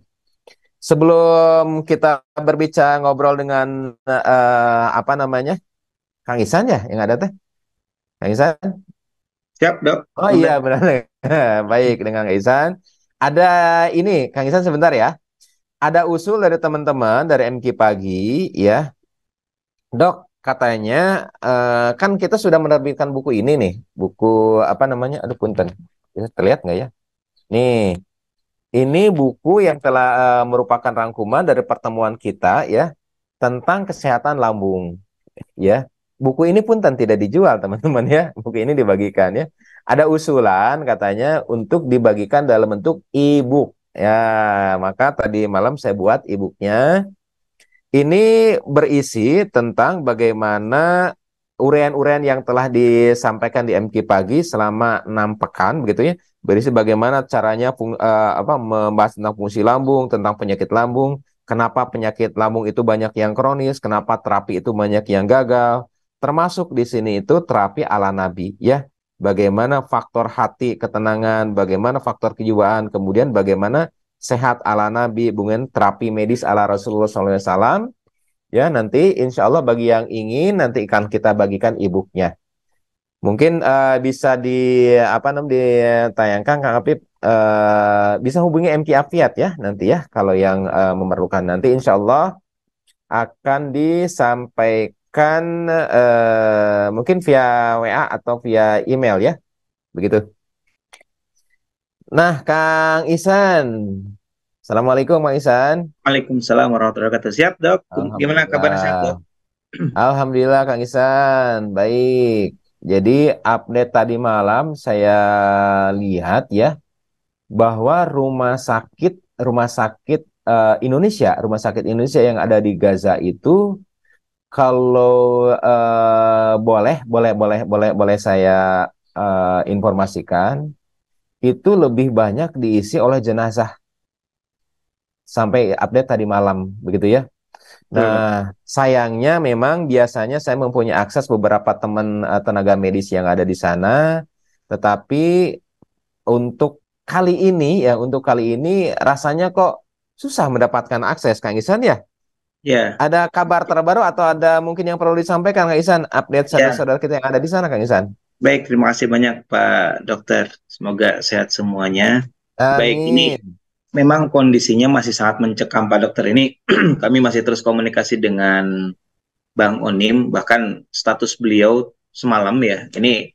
Sebelum kita berbicara ngobrol dengan apa namanya, Kang Isan ya yang ada teh, Kang Isan. Siap, Dok. Oh iya Boleh. benar. Baik dengan Kang Isan. Ada ini Kang Isan sebentar ya. Ada usul dari teman-teman dari MQ Pagi ya. Dok, katanya kan kita sudah menerbitkan buku ini nih, buku apa namanya? Aduh punten. Bisa terlihat nggak ya? Nih, ini buku yang telah merupakan rangkuman dari pertemuan kita ya tentang kesehatan lambung ya. Buku ini pun tidak dijual teman-teman ya. Buku ini dibagikan ya. Ada usulan katanya untuk dibagikan dalam bentuk e-book. Ya, maka tadi malam saya buat e-booknya. Ini berisi tentang bagaimana uraian-uraian yang telah disampaikan di MQ Pagi selama 6 pekan begitu ya. Berisi bagaimana caranya membahas tentang fungsi lambung, tentang penyakit lambung, kenapa penyakit lambung itu banyak yang kronis, kenapa terapi itu banyak yang gagal. Termasuk di sini itu terapi ala Nabi ya. Bagaimana faktor hati, ketenangan, bagaimana faktor kejiwaan, kemudian bagaimana sehat ala Nabi, bukan terapi medis ala Rasulullah SAW. Ya, nanti insya Allah bagi yang ingin nanti akan kita bagikan e-booknya. Mungkin bisa apa namanya ditayangkan Kang Apip, bisa hubungi MK Afiat ya nanti ya kalau yang memerlukan nanti insya Allah akan disampaikan mungkin via WA atau via email ya begitu. Nah, Kang Isan. Assalamualaikum Kang Isan. Waalaikumsalam warahmatullahi wabarakatuh. Siap, Dok. Gimana kabarnya, sehat, Dok? Alhamdulillah. Alhamdulillah Kang Isan, baik. Jadi update tadi malam saya lihat ya bahwa rumah sakit Indonesia yang ada di Gaza itu kalau boleh saya informasikan itu lebih banyak diisi oleh jenazah sampai update tadi malam begitu ya. Betul, Nah, Dok. sayangnya memang biasanya saya mempunyai akses beberapa teman tenaga medis yang ada di sana, tetapi untuk kali ini rasanya kok susah mendapatkan akses, Kang Isan ya. Ya, Ada kabar terbaru atau ada mungkin yang perlu disampaikan, Kang Isan? Update ya. saudara-saudara kita yang ada di sana, Kang Isan. Baik, terima kasih banyak, Pak Dokter. Semoga sehat semuanya. Baik, ini Amin. memang kondisinya masih sangat mencekam, Pak Dokter. Ini kami masih terus komunikasi dengan Bang Onim, bahkan status beliau semalam ya. Ini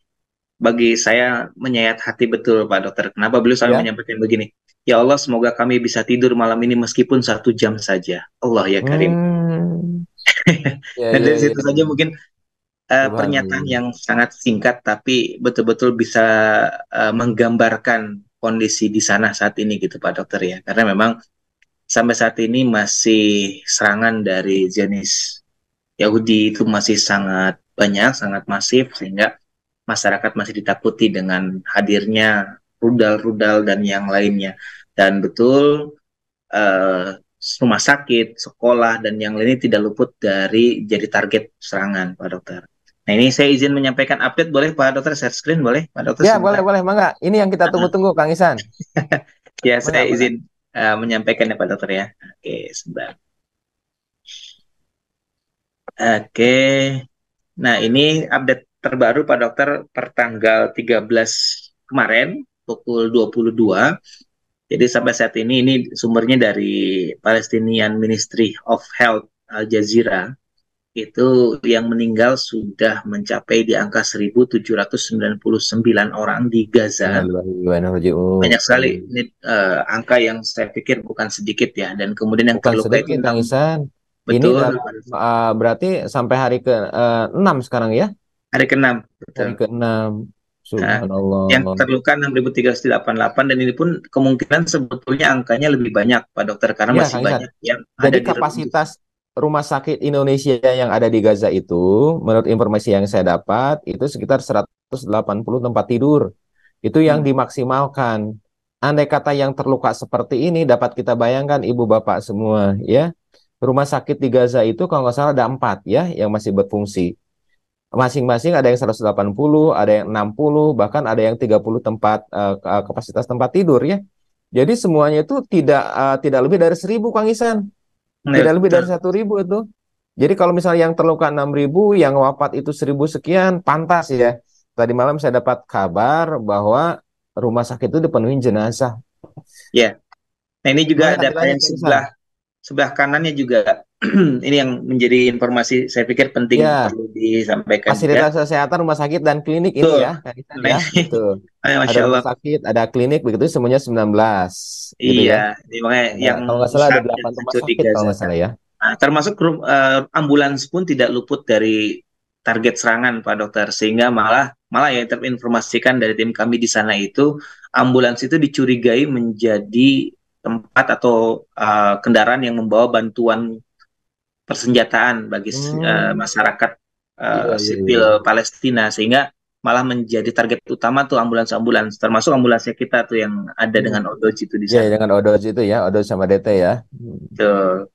bagi saya menyayat hati betul, Pak Dokter. Kenapa beliau sampai Ya. menyampaikan begini? Ya Allah, semoga kami bisa tidur malam ini meskipun 1 jam saja. Allah ya Karim. Hmm. Ya, Dan ya, dari ya, situ saja ya. mungkin pernyataan Subhanallah. yang sangat singkat tapi betul-betul bisa menggambarkan kondisi di sana saat ini gitu Pak Dokter ya. Karena memang sampai saat ini masih serangan dari Zionis Yahudi itu masih sangat banyak, sangat masif sehingga masyarakat masih ditakuti dengan hadirnya rudal-rudal dan yang lainnya. Dan betul eh, rumah sakit, sekolah, dan yang lainnya tidak luput dari jadi target serangan, Pak Dokter. Nah, ini saya izin menyampaikan update, boleh Pak Dokter? Share screen, boleh Pak Dokter Ya, boleh, sebentar? boleh, Mangga. Ini yang kita Ah, tunggu-tunggu, Kang Isan. ya, saya Mangga, Mangga. izin menyampaikan ya Pak Dokter ya. Oke, sebentar. Oke, nah ini update terbaru Pak Dokter per tanggal 13 kemarin, pukul 22. Jadi sampai saat ini sumbernya dari Palestinian Ministry of Health Al Jazeera. Itu yang meninggal sudah mencapai di angka 1.799 orang di Gaza. Innalillahi wa inna ilaihi Banyak sekali raji'un. ini angka yang saya pikir bukan sedikit ya. Dan kemudian yang Bukan terluka itu sedikit, Kang Isan. Ini betul dalam berarti sampai hari ke-6 sekarang ya? hari ke-6. Hari Betul. ke-6. Nah, yang Subhanallah. terluka 6.388 dan ini pun kemungkinan sebetulnya angkanya lebih banyak Pak Dokter karena Ya, masih Kang Isan. banyak yang ada Jadi di rumah. kapasitas rumah sakit Indonesia yang ada di Gaza itu, menurut informasi yang saya dapat, itu sekitar 180 tempat tidur. Itu yang Hmm. dimaksimalkan. Andai kata yang terluka seperti ini, dapat kita bayangkan ibu bapak semua, ya. Rumah sakit di Gaza itu kalau nggak salah ada 4 ya yang masih berfungsi. Masing-masing ada yang 180, ada yang 60, bahkan ada yang 30 tempat kapasitas tempat tidur ya. Jadi semuanya itu tidak lebih dari 1.000, Kang Isan. Nah, Tidak lebih dari betul. 1.000 itu. Jadi kalau misalnya yang terluka 6.000, yang wafat itu 1.000 sekian, pantas ya. Tadi malam saya dapat kabar bahwa rumah sakit itu dipenuhi jenazah. Ya. Nah, ini juga Banyak, data banyak yang Kang Isan. sebelah kanannya juga ini yang menjadi informasi saya pikir penting Ya, perlu disampaikan juga. fasilitas kesehatan rumah sakit dan klinik ini Betul. ya, Kang Isan Nah, ya, ini, betul. Ada Masya rumah Allah. sakit, ada klinik, begitu semuanya 19 gitu Iya, ya. ini makanya yang Kalau nggak salah ada rusak dan 8 rumah hancur di sakit kalau Gaza nggak kan. salah ya. Nah, termasuk ambulans pun tidak luput dari target serangan, Pak Dokter. Sehingga malah malah yang terinformasikan dari tim kami di sana itu ambulans itu dicurigai menjadi tempat atau kendaraan yang membawa bantuan persenjataan bagi Hmm, masyarakat iya, iya, iya. sipil Palestina, sehingga malah menjadi target utama tuh ambulans-ambulans, termasuk ambulansnya kita tuh yang ada Hmm. dengan Odoji itu di Ya, sana. dengan Odos itu ya, Odos sama DT ya. Hmm. Tuh.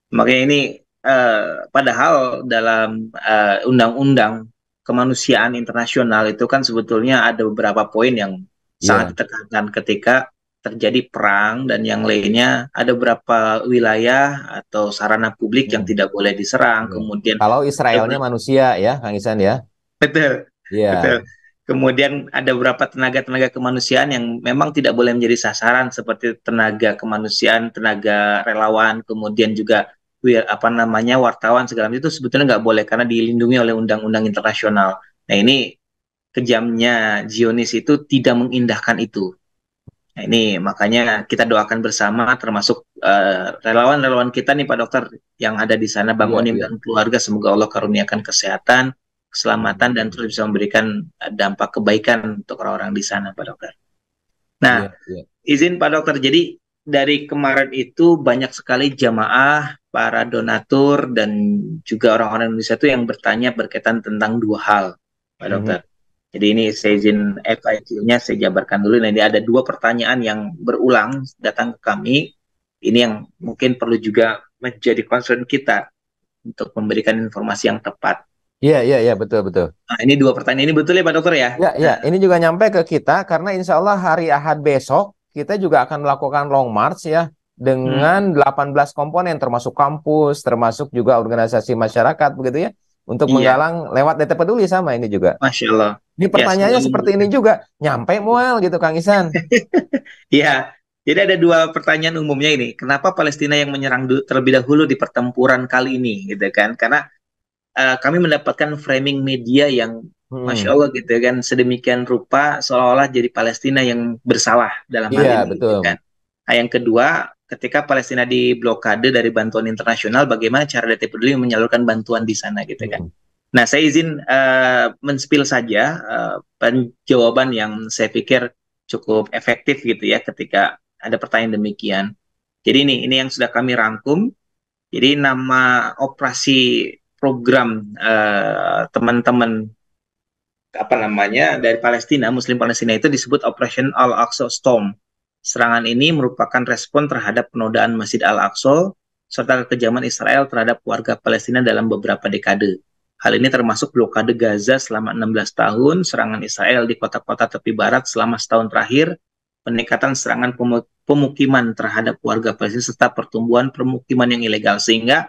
Makanya ini eh, padahal dalam undang-undang kemanusiaan internasional itu kan sebetulnya ada beberapa poin yang sangat Iya. ditekankan ketika terjadi perang dan yang lainnya ada beberapa wilayah atau sarana publik yang Hmm. tidak boleh diserang. Iya. Kemudian Kalau ada Israelnya manusia ya, Kang Isan ya. betul, betul. Iya. Kemudian ada beberapa tenaga-tenaga kemanusiaan yang memang tidak boleh menjadi sasaran seperti tenaga kemanusiaan, tenaga relawan, kemudian juga apa namanya wartawan segala macam itu sebetulnya nggak boleh karena dilindungi oleh undang-undang internasional. Nah ini kejamnya Zionis itu tidak mengindahkan itu. Nah, ini makanya kita doakan bersama termasuk relawan-relawan kita nih Pak Dokter yang ada di sana Bang Iya, Onim iya. dan keluarga semoga Allah karuniakan kesehatan, keselamatan dan Amin. terus bisa memberikan dampak kebaikan untuk orang-orang di sana Pak Dokter. Nah, Iya, iya. izin Pak Dokter, jadi dari kemarin itu banyak sekali jamaah, para donatur dan juga orang-orang Indonesia itu yang bertanya berkaitan tentang dua hal Pak Mhm. Dokter. Jadi ini saya izin FIQ-nya saya jabarkan dulu. Nah, ini ada dua pertanyaan yang berulang datang ke kami. Ini yang mungkin perlu juga menjadi concern kita untuk memberikan informasi yang tepat. Iya, iya, iya, betul, betul. Nah, ini dua pertanyaan ini betul ya Pak Dokter ya? Ya, ya, Nah, ini juga nyampe ke kita karena insya Allah hari Ahad besok kita juga akan melakukan long march ya dengan hmm, 18 komponen termasuk kampus, termasuk juga organisasi masyarakat begitu ya untuk iya, menggalang lewat DT Peduli sama ini juga. Masya Allah. Ini Ya, semoga pertanyaannya seperti ini memberikan. juga nyampe mual gitu Kang Isan. Ya, jadi ada dua pertanyaan umumnya ini. Kenapa Palestina yang menyerang terlebih dahulu di pertempuran kali ini, gitu kan? Karena kami mendapatkan framing media yang Masya Hmm. Allah gitu kan, sedemikian rupa seolah-olah jadi Palestina yang bersalah dalam hal Iya, ini, gitu betul. kan? Nah, yang kedua, ketika Palestina diblokade dari bantuan internasional, bagaimana cara DT Peduli menyalurkan bantuan di sana, gitu kan? Hmm. Nah, saya izin menspil saja jawaban yang saya pikir cukup efektif gitu ya ketika ada pertanyaan demikian. Jadi ini yang sudah kami rangkum. Jadi nama operasi program teman-teman apa namanya dari Palestina, Muslim Palestina itu disebut Operation Al-Aqsa Storm. Serangan ini merupakan respon terhadap penodaan Masjid Al-Aqsa serta kekejaman Israel terhadap warga Palestina dalam beberapa dekade. Hal ini termasuk blokade Gaza selama 16 tahun, serangan Israel di kota-kota tepi barat selama setahun terakhir, peningkatan serangan pemukiman terhadap warga Palestina serta pertumbuhan permukiman yang ilegal. Sehingga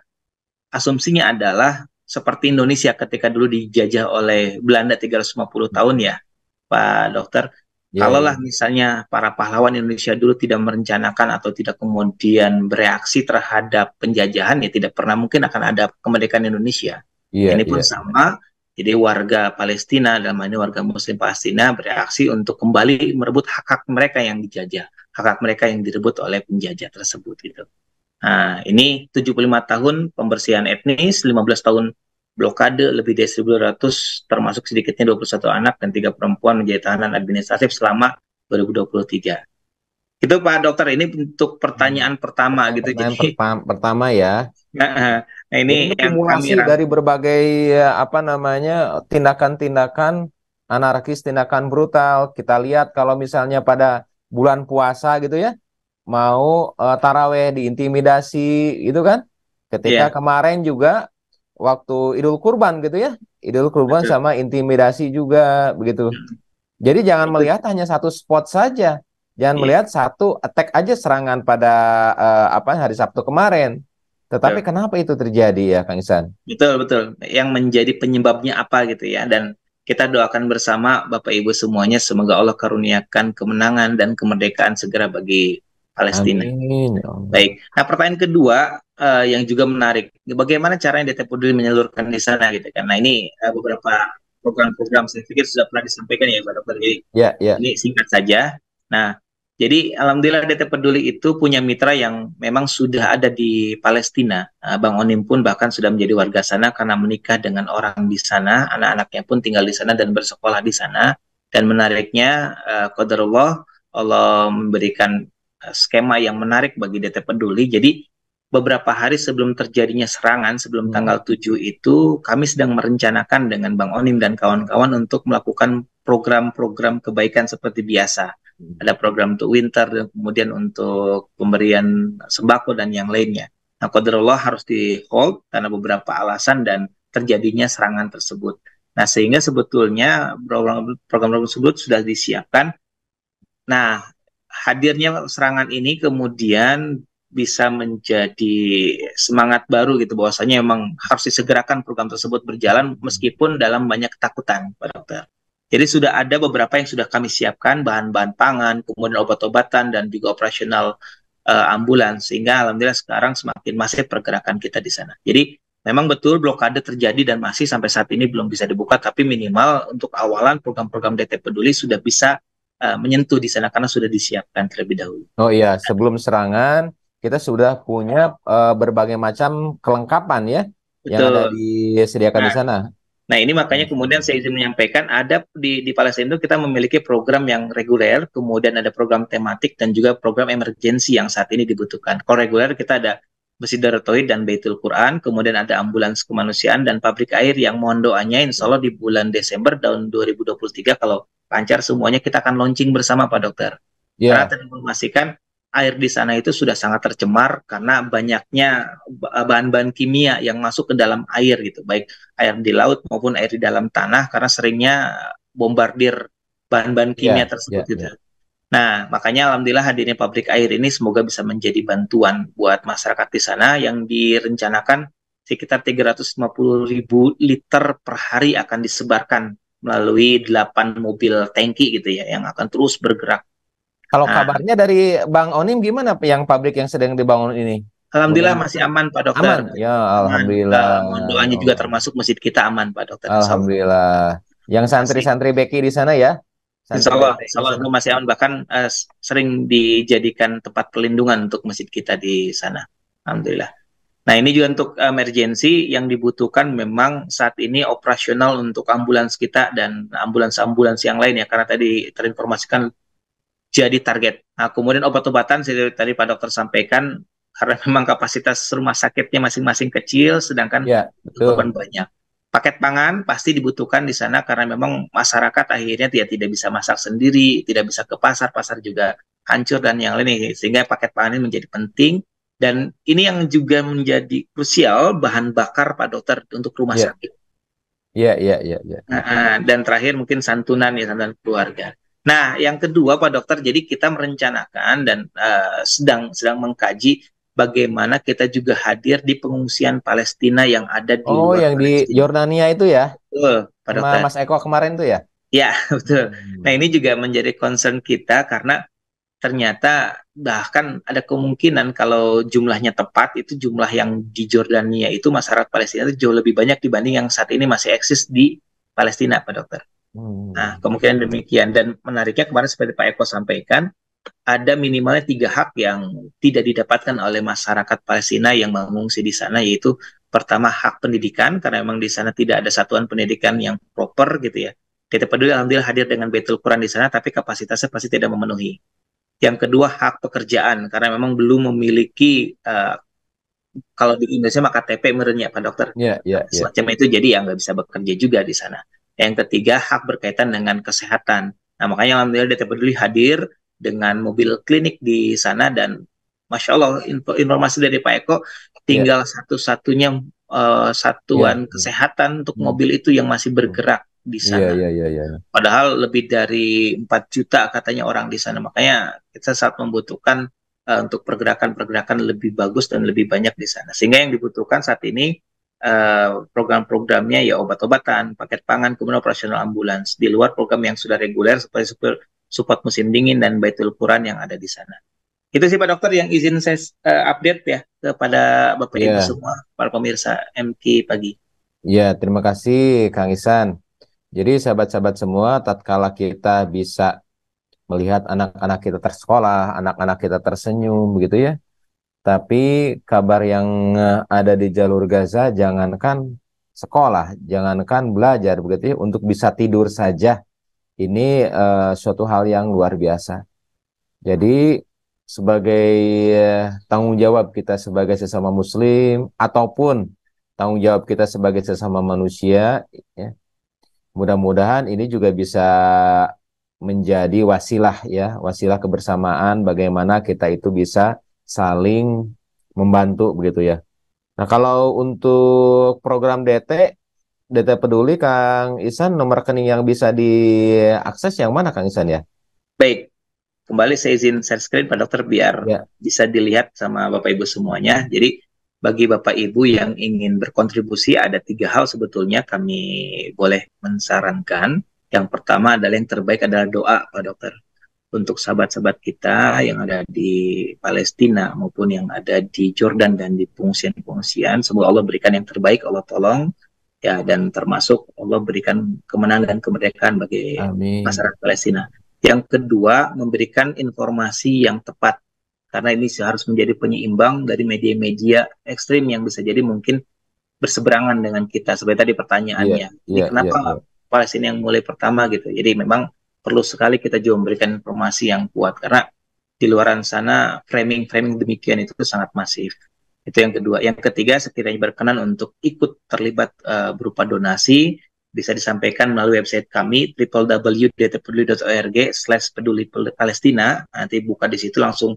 asumsinya adalah seperti Indonesia ketika dulu dijajah oleh Belanda 350 tahun ya, Pak Dokter. Iya, iya. Kalaulah misalnya para pahlawan Indonesia dulu tidak merencanakan atau tidak kemudian bereaksi terhadap penjajahan, ya tidak pernah mungkin akan ada kemerdekaan Indonesia. Iya, Ini pun iya. sama, jadi warga Palestina, dalam hal ini warga Muslim Palestina bereaksi untuk kembali merebut hak-hak mereka yang dijajah, hak-hak mereka yang direbut oleh penjajah tersebut gitu. Nah, ini 75 tahun pembersihan etnis, 15 tahun blokade, lebih dari 1.200 termasuk sedikitnya 21 anak dan 3 perempuan menjadi tahanan administratif selama 2023. Itu Pak Dokter, ini untuk Hmm. pertanyaan pertama gitu. Pertanyaan Jadi, pertama ya. nah Ya, ini ini yang kami kumulasi dari rangkum. berbagai apa namanya tindakan-tindakan anarkis, tindakan brutal. Kita lihat kalau misalnya pada bulan puasa gitu ya, mau taraweh diintimidasi gitu kan. Ketika Ya, kemarin juga waktu Idul Kurban gitu ya, Idul Kurban betul. sama intimidasi juga begitu. Jadi jangan Itu melihat hanya satu spot saja. Jangan Iya, melihat satu attack aja serangan pada hari Sabtu kemarin. Tetapi betul. kenapa itu terjadi ya, Kang Isan? Betul, betul. Yang menjadi penyebabnya apa gitu ya. Dan kita doakan bersama Bapak Ibu semuanya, semoga Allah karuniakan kemenangan dan kemerdekaan segera bagi Palestina. Amin, ya Allah. Baik. Nah, pertanyaan kedua yang juga menarik, bagaimana caranya DT Peduli menyalurkan di sana gitu kan. Nah, ini beberapa program-program saya pikir sudah pernah disampaikan ya Pak Dokter. Jadi Ya, ya. ini singkat saja. Nah, jadi alhamdulillah DT Peduli itu punya mitra yang memang sudah ada di Palestina. Bang Onim pun bahkan sudah menjadi warga sana karena menikah dengan orang di sana, anak-anaknya pun tinggal di sana dan bersekolah di sana. Dan menariknya, qadarullah, Allah memberikan skema yang menarik bagi DT Peduli. Jadi beberapa hari sebelum terjadinya serangan, sebelum Hmm. tanggal 7 itu, kami sedang merencanakan dengan Bang Onim dan kawan-kawan untuk melakukan program-program kebaikan seperti biasa. Ada program untuk winter, dan kemudian untuk pemberian sembako dan yang lainnya. Nah, qadarullah harus di hold karena beberapa alasan dan terjadinya serangan tersebut. Nah, sehingga sebetulnya program-program tersebut sudah disiapkan. Nah, hadirnya serangan ini kemudian bisa menjadi semangat baru gitu, bahwasanya memang harus disegerakan program tersebut berjalan meskipun dalam banyak ketakutan, Pak Dokter. Jadi sudah ada beberapa yang sudah kami siapkan, bahan-bahan pangan, kemudian obat-obatan dan juga operasional ambulans, sehingga alhamdulillah sekarang semakin masif pergerakan kita di sana. Jadi memang betul blokade terjadi dan masih sampai saat ini belum bisa dibuka, tapi minimal untuk awalan program-program DT Peduli sudah bisa menyentuh di sana karena sudah disiapkan terlebih dahulu. Oh iya, sebelum serangan kita sudah punya berbagai macam kelengkapan ya yang ada Betul. disediakan di Nah, sana. nah ini makanya kemudian saya izin menyampaikan ada di Palestina itu kita memiliki program yang reguler, kemudian ada program tematik dan juga program emergensi yang saat ini dibutuhkan. Kalau reguler kita ada Masjid Darut Tauhid dan Baitul Quran, kemudian ada ambulans kemanusiaan dan pabrik air yang mohon doanya insya Allah di bulan Desember tahun 2023 kalau lancar semuanya kita akan launching bersama Pak Dokter. Karena Ya, tadi informasikan air di sana itu sudah sangat tercemar karena banyaknya bahan-bahan kimia yang masuk ke dalam air gitu, baik air di laut maupun air di dalam tanah karena seringnya bombardir bahan-bahan kimia ya, tersebut ya, gitu. ya. Nah, makanya alhamdulillah hadirnya pabrik air ini semoga bisa menjadi bantuan buat masyarakat di sana yang direncanakan sekitar 350.000 liter per hari akan disebarkan melalui 8 mobil tangki gitu ya yang akan terus bergerak. Kalau Nah, kabarnya dari Bang Onim gimana yang pabrik yang sedang dibangun ini? alhamdulillah Bagaimana? masih aman Pak Dokter. Aman? Ya, Aman. alhamdulillah. Mohon Ya doanya juga Allah. termasuk masjid kita aman Pak Dokter. Insya Allah. Alhamdulillah. Yang Masih. santri-santri Beki di sana ya? Insya Santri Allah, BT insya di Allah sana. itu masih aman. Bahkan sering dijadikan tempat perlindungan untuk masjid kita di sana. Alhamdulillah. Nah, ini juga untuk emergency yang dibutuhkan memang saat ini operasional untuk ambulans kita dan ambulans-ambulans yang lain ya, karena tadi terinformasikan jadi target. Nah, kemudian obat-obatan seperti tadi Pak Dokter sampaikan, karena memang kapasitas rumah sakitnya masing-masing kecil, sedangkan Ya, korban betul. banyak. Paket pangan pasti dibutuhkan di sana karena memang masyarakat akhirnya tidak bisa masak sendiri, tidak bisa ke pasar, pasar juga hancur dan yang lain, sehingga paket pangan ini menjadi penting. Dan ini yang juga menjadi krusial bahan bakar Pak Dokter untuk rumah Ya, sakit. ya, ya, ya, ya. Dan terakhir mungkin santunan ya, santunan keluarga. Nah, yang kedua Pak Dokter, jadi kita merencanakan dan sedang mengkaji bagaimana kita juga hadir di pengungsian Palestina yang ada di Oh, luar yang di Palestina. Yordania itu ya? Betul, Pak Sama Dokter. Mas Eko kemarin tuh ya? Ya, betul. Nah, Hmm. ini juga menjadi concern kita karena ternyata bahkan ada kemungkinan kalau jumlahnya tepat itu jumlah yang di Jordania itu masyarakat Palestina itu jauh lebih banyak dibanding yang saat ini masih eksis di Palestina, Pak Dokter. Nah, Hmm. kemungkinan demikian. Dan menariknya kemarin seperti Pak Eko sampaikan, ada minimalnya 3 hak yang tidak didapatkan oleh masyarakat Palestina yang mengungsi di sana, yaitu pertama hak pendidikan, karena memang di sana tidak ada satuan pendidikan yang proper gitu ya. Kita peduli alhamdulillah hadir dengan Baitul Quran di sana, tapi kapasitasnya pasti tidak memenuhi. Yang kedua hak pekerjaan, karena memang belum memiliki kalau di Indonesia maka KTP merenya Pak Dokter. Ya, ya, ya. Semacam itu jadi ya nggak bisa bekerja juga di sana. Yang ketiga hak berkaitan dengan kesehatan. Nah makanya alhamdulillah DT Peduli hadir dengan mobil klinik di sana dan Masya Allah informasi dari Pak Eko Ya, tinggal satu-satunya ya, satuan ya. kesehatan untuk Hmm. mobil itu yang masih Hmm. bergerak. di Iya, sana. iya, iya, iya. Padahal lebih dari 4 juta katanya orang di sana. Makanya kita sangat membutuhkan untuk pergerakan-pergerakan lebih bagus dan lebih banyak di sana. Sehingga yang dibutuhkan saat ini program-programnya ya obat-obatan, paket pangan, kemudian operasional ambulans. Di luar program yang sudah reguler seperti support musim dingin dan baitul Quran yang ada di sana. Itu sih Pak Dokter yang izin saya update ya kepada Bapak Ibu Iya, semua, para pemirsa MK pagi. iya, terima kasih Kang Isan. Jadi sahabat-sahabat semua, tatkala kita bisa melihat anak-anak kita tersekolah, anak-anak kita tersenyum, begitu ya. Tapi kabar yang ada di jalur Gaza, jangankan sekolah, jangankan belajar, begitu ya, untuk bisa tidur saja, ini suatu hal yang luar biasa. Jadi sebagai tanggung jawab kita sebagai sesama Muslim, ataupun tanggung jawab kita sebagai sesama manusia, ya, mudah-mudahan ini juga bisa menjadi wasilah ya, wasilah kebersamaan bagaimana kita itu bisa saling membantu begitu ya. Nah, kalau untuk program DT Peduli Kang Isan, nomor rekening yang bisa diakses yang mana Kang Isan ya? Baik, kembali saya izin share screen Pak Dokter biar Ya, bisa dilihat sama Bapak Ibu semuanya. Jadi bagi Bapak Ibu yang ingin berkontribusi ada 3 hal sebetulnya kami boleh mensarankan. Yang pertama adalah yang terbaik adalah doa Pak Dokter. Untuk sahabat-sahabat kita yang ada di Palestina maupun yang ada di Jordan dan di pengungsian-pengungsian. Semoga Allah berikan yang terbaik, Allah tolong ya, dan termasuk Allah berikan kemenangan dan kemerdekaan bagi amin. masyarakat Palestina. Yang kedua, memberikan informasi yang tepat karena ini harus menjadi penyeimbang dari media-media ekstrim yang bisa jadi mungkin berseberangan dengan kita. Seperti tadi Iya, pertanyaannya, ini iya, iya, iya. kenapa Palestina yang mulai pertama gitu. Jadi memang perlu sekali kita juga memberikan informasi yang kuat karena di luaran sana framing-framing demikian itu sangat masif. Itu yang kedua. Yang ketiga, sekiranya berkenan untuk ikut terlibat berupa donasi, bisa disampaikan melalui website kami www.dtpeduli.org/peduli Palestina. Nanti buka di situ langsung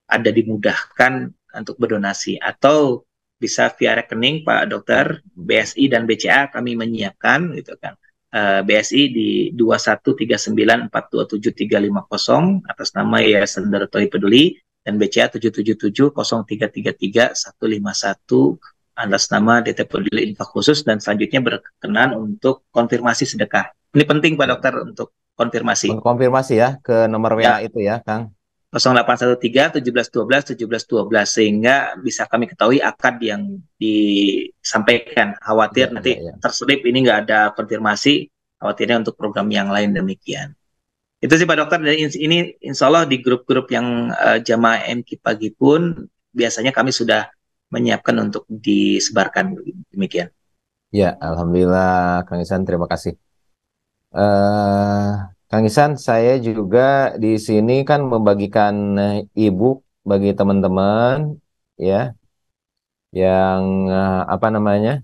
ada dimudahkan untuk berdonasi atau bisa via rekening Pak Dokter BSI dan BCA kami menyiapkan gitu kan. BSI di 2139427350 atas nama Yayasan Darutauhid Peduli dan BCA 77703333151 atas nama DT Peduli Infak Khusus dan selanjutnya berkenan untuk konfirmasi sedekah. Ini penting Pak Ya. Dokter untuk konfirmasi. Untuk konfirmasi ya ke nomor WA Ya, itu ya, Kang. 0813 1712 1712 sehingga bisa kami ketahui akad yang disampaikan. Khawatir Ya, nanti ya, ya. terselip ini nggak ada konfirmasi, khawatirnya untuk program yang lain demikian. Itu sih Pak Dokter, dan ini insya Allah di grup-grup yang jamaah MK pagi pun biasanya kami sudah menyiapkan untuk disebarkan demikian. Ya, alhamdulillah Kang Isan, terima kasih. eh Kang Isan, saya juga di sini kan membagikan e-book bagi teman-teman ya yang apa namanya?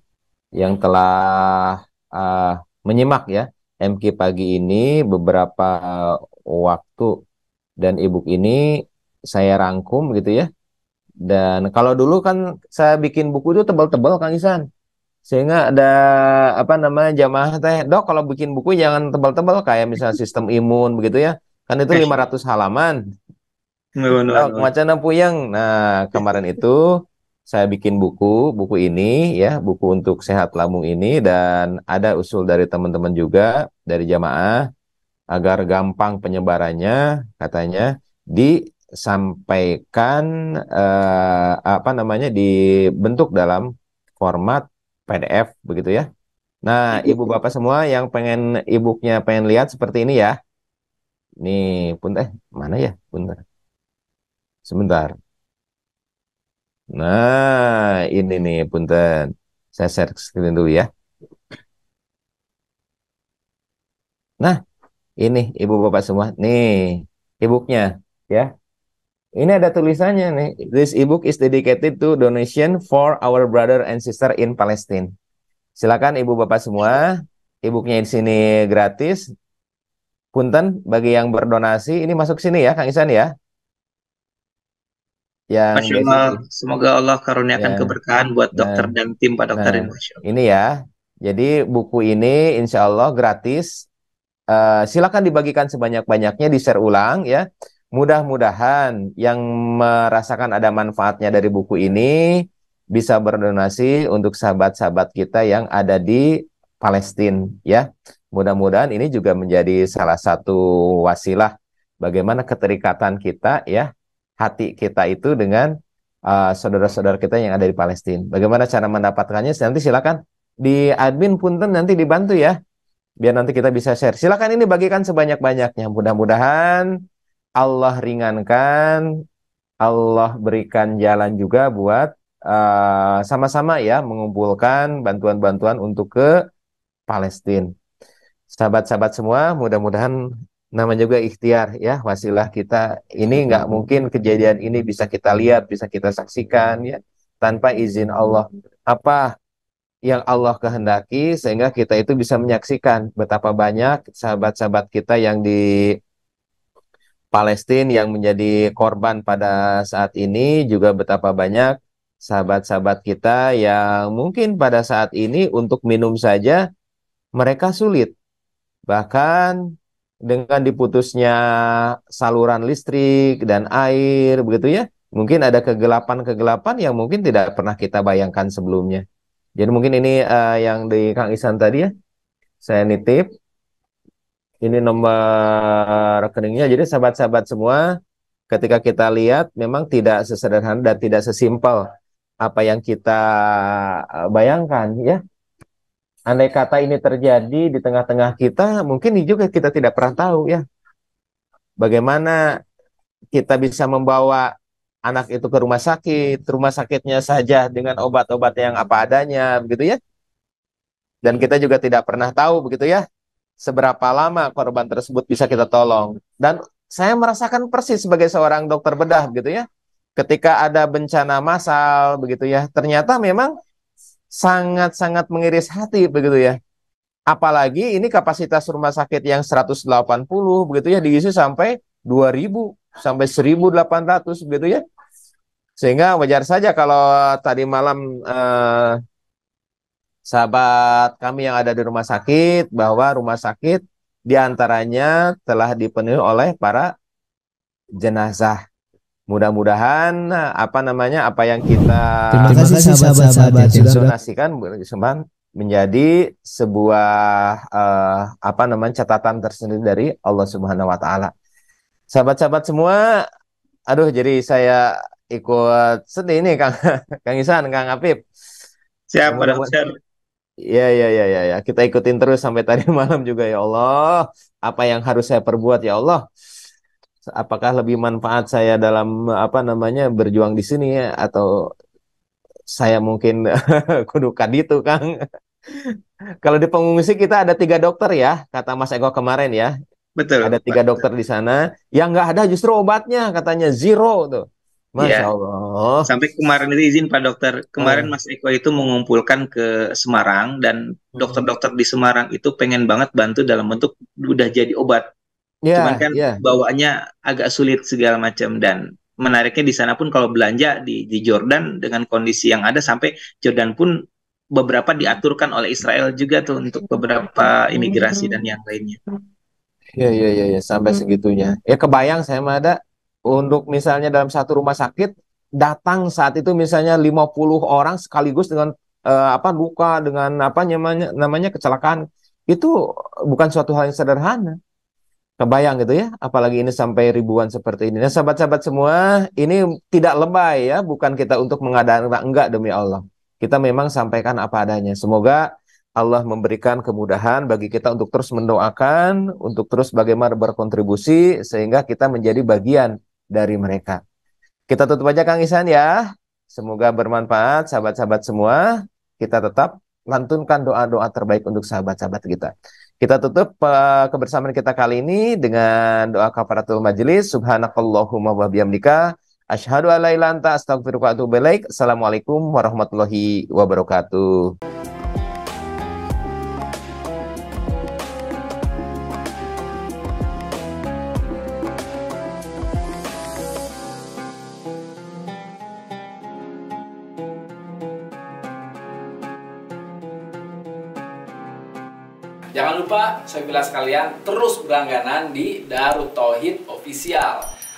Yang telah eh, menyimak ya MK pagi ini beberapa waktu, dan e-book ini saya rangkum gitu ya. Dan kalau dulu kan saya bikin buku itu tebal-tebal Kang Isan. Sehingga ada apa namanya jamaah teh, "Dok, kalau bikin buku jangan tebal-tebal kayak misalnya sistem imun begitu ya. Kan itu 500 halaman. Nuhun, nuhun, Dok, nuhun. macam puyeng." Nah, kemarin itu saya bikin buku ini ya, buku untuk sehat lambung ini, dan ada usul dari teman-teman juga dari jamaah agar gampang penyebarannya, katanya disampaikan apa namanya dibentuk dalam format PDF begitu ya. Nah, ibu bapak semua yang pengen e-booknya pengen lihat seperti ini ya. Nih, pun mana ya? Bentar. Sebentar. Nah, ini nih, punten. Saya share screen dulu ya. Nah, ini ibu bapak semua. Nih, e-booknya ya. Ini ada tulisannya nih. This ebook is dedicated to donation for our brother and sister in Palestine. Silakan ibu bapak semua. E-booknya di sini gratis. Punten bagi yang berdonasi ini masuk sini ya, Kang Isan ya. Yang Masya basic Allah, semoga Allah karuniakan ya. keberkahan buat Nah, dokter dan tim Pak Dokter nah, ini. Masya Allah. ini ya. Jadi buku ini insya Allah gratis. Silakan dibagikan sebanyak-banyaknya, di-share ulang ya. Mudah-mudahan yang merasakan ada manfaatnya dari buku ini bisa berdonasi untuk sahabat-sahabat kita yang ada di Palestina ya. Mudah-mudahan ini juga menjadi salah satu wasilah bagaimana keterikatan kita ya, hati kita itu dengan saudara-saudara kita yang ada di Palestina. Bagaimana cara mendapatkannya? Nanti silakan di admin punten nanti dibantu ya, biar nanti kita bisa share. Silakan ini bagikan sebanyak-banyaknya. Mudah-mudahan Allah ringankan, Allah berikan jalan juga buat sama-sama ya mengumpulkan bantuan-bantuan untuk ke Palestina. Sahabat-sahabat semua, mudah-mudahan nama juga ikhtiar ya, wasilah kita ini nggak mungkin kejadian ini bisa kita lihat, bisa kita saksikan ya tanpa izin Allah. Apa yang Allah kehendaki sehingga kita itu bisa menyaksikan betapa banyak sahabat-sahabat kita yang di Palestina yang menjadi korban pada saat ini, juga betapa banyak sahabat-sahabat kita yang mungkin pada saat ini untuk minum saja mereka sulit. Bahkan dengan diputusnya saluran listrik dan air begitu ya, mungkin ada kegelapan-kegelapan yang mungkin tidak pernah kita bayangkan sebelumnya. Jadi mungkin ini yang di Kang Isan tadi ya, saya nitip. Ini nomor rekeningnya. Jadi sahabat-sahabat semua, ketika kita lihat memang tidak sesederhana dan tidak sesimpel apa yang kita bayangkan ya. Andai kata ini terjadi di tengah-tengah kita, mungkin juga kita tidak pernah tahu ya. Bagaimana kita bisa membawa anak itu ke rumah sakitnya saja dengan obat-obat yang apa adanya, begitu ya. Dan kita juga tidak pernah tahu begitu ya, seberapa lama korban tersebut bisa kita tolong. Dan saya merasakan persis sebagai seorang dokter bedah begitu ya. Ketika ada bencana massal begitu ya, ternyata memang sangat-sangat mengiris hati begitu ya. Apalagi ini kapasitas rumah sakit yang 180 begitu ya, diisi sampai 2000 sampai 1800 begitu ya. Sehingga wajar saja kalau tadi malam sahabat kami yang ada di rumah sakit, bahwa rumah sakit diantaranya telah dipenuhi oleh para jenazah. Mudah-mudahan apa yang kita Terima kasih sahabat-sahabat yang sudah donasikan menjadi sebuah catatan tersendiri dari Allah Subhanahu wa taala. Sahabat-sahabat semua, aduh jadi saya ikut sedih nih Kang Kang Isan, Kang Apip. Siap, Pak Mudah-mudahan Dokter. ya. Kita ikutin terus sampai tadi malam juga ya Allah. Apa yang harus saya perbuat ya Allah? Apakah lebih manfaat saya dalam berjuang di sini ya, atau saya mungkin kudukan itu Kang. Kalau di pengungsi kita ada 3 dokter ya, kata Mas Eko kemarin ya. Betul, Ada Pak 3 dokter Dokter. di sana. Yang nggak ada justru obatnya, katanya zero tuh. Masya Iya. Allah. Sampai kemarin itu izin Pak Dokter, kemarin Eh, Mas Eko itu mengumpulkan ke Semarang dan dokter-dokter di Semarang itu pengen banget bantu dalam bentuk udah jadi obat. Cuman ya, kan ya. bawaannya agak sulit segala macam dan menariknya di sana pun kalau belanja di Jordan dengan kondisi yang ada sampai Jordan pun beberapa diaturkan oleh Israel juga tuh untuk beberapa imigrasi dan yang lainnya. Ya, sampai segitunya. Ya kebayang saya mah ada untuk misalnya dalam satu rumah sakit datang saat itu misalnya 50 orang sekaligus dengan luka dengan namanya kecelakaan. Itu bukan suatu hal yang sederhana. Kebayang gitu ya, apalagi ini sampai ribuan seperti ini. Nah, sahabat-sahabat semua, ini tidak lebay ya, bukan kita untuk mengadakan, enggak, demi Allah. Kita memang sampaikan apa adanya. Semoga Allah memberikan kemudahan bagi kita untuk terus mendoakan, untuk terus bagaimana berkontribusi, sehingga kita menjadi bagian dari mereka. Kita tutup aja Kang Isan ya. Semoga bermanfaat, sahabat-sahabat semua. Kita tetap lantunkan doa-doa terbaik untuk sahabat-sahabat kita. Kita tutup kebersamaan kita kali ini dengan doa kafaratul majelis. Subhanakallahumma wa bihamdika asyhadu an la ilaha illa anta astaghfiruka wa atubu ilaik. Assalamualaikum warahmatullahi wabarakatuh. Jangan lupa, sobat sekalian, terus berlangganan di Darut Tauhid Official.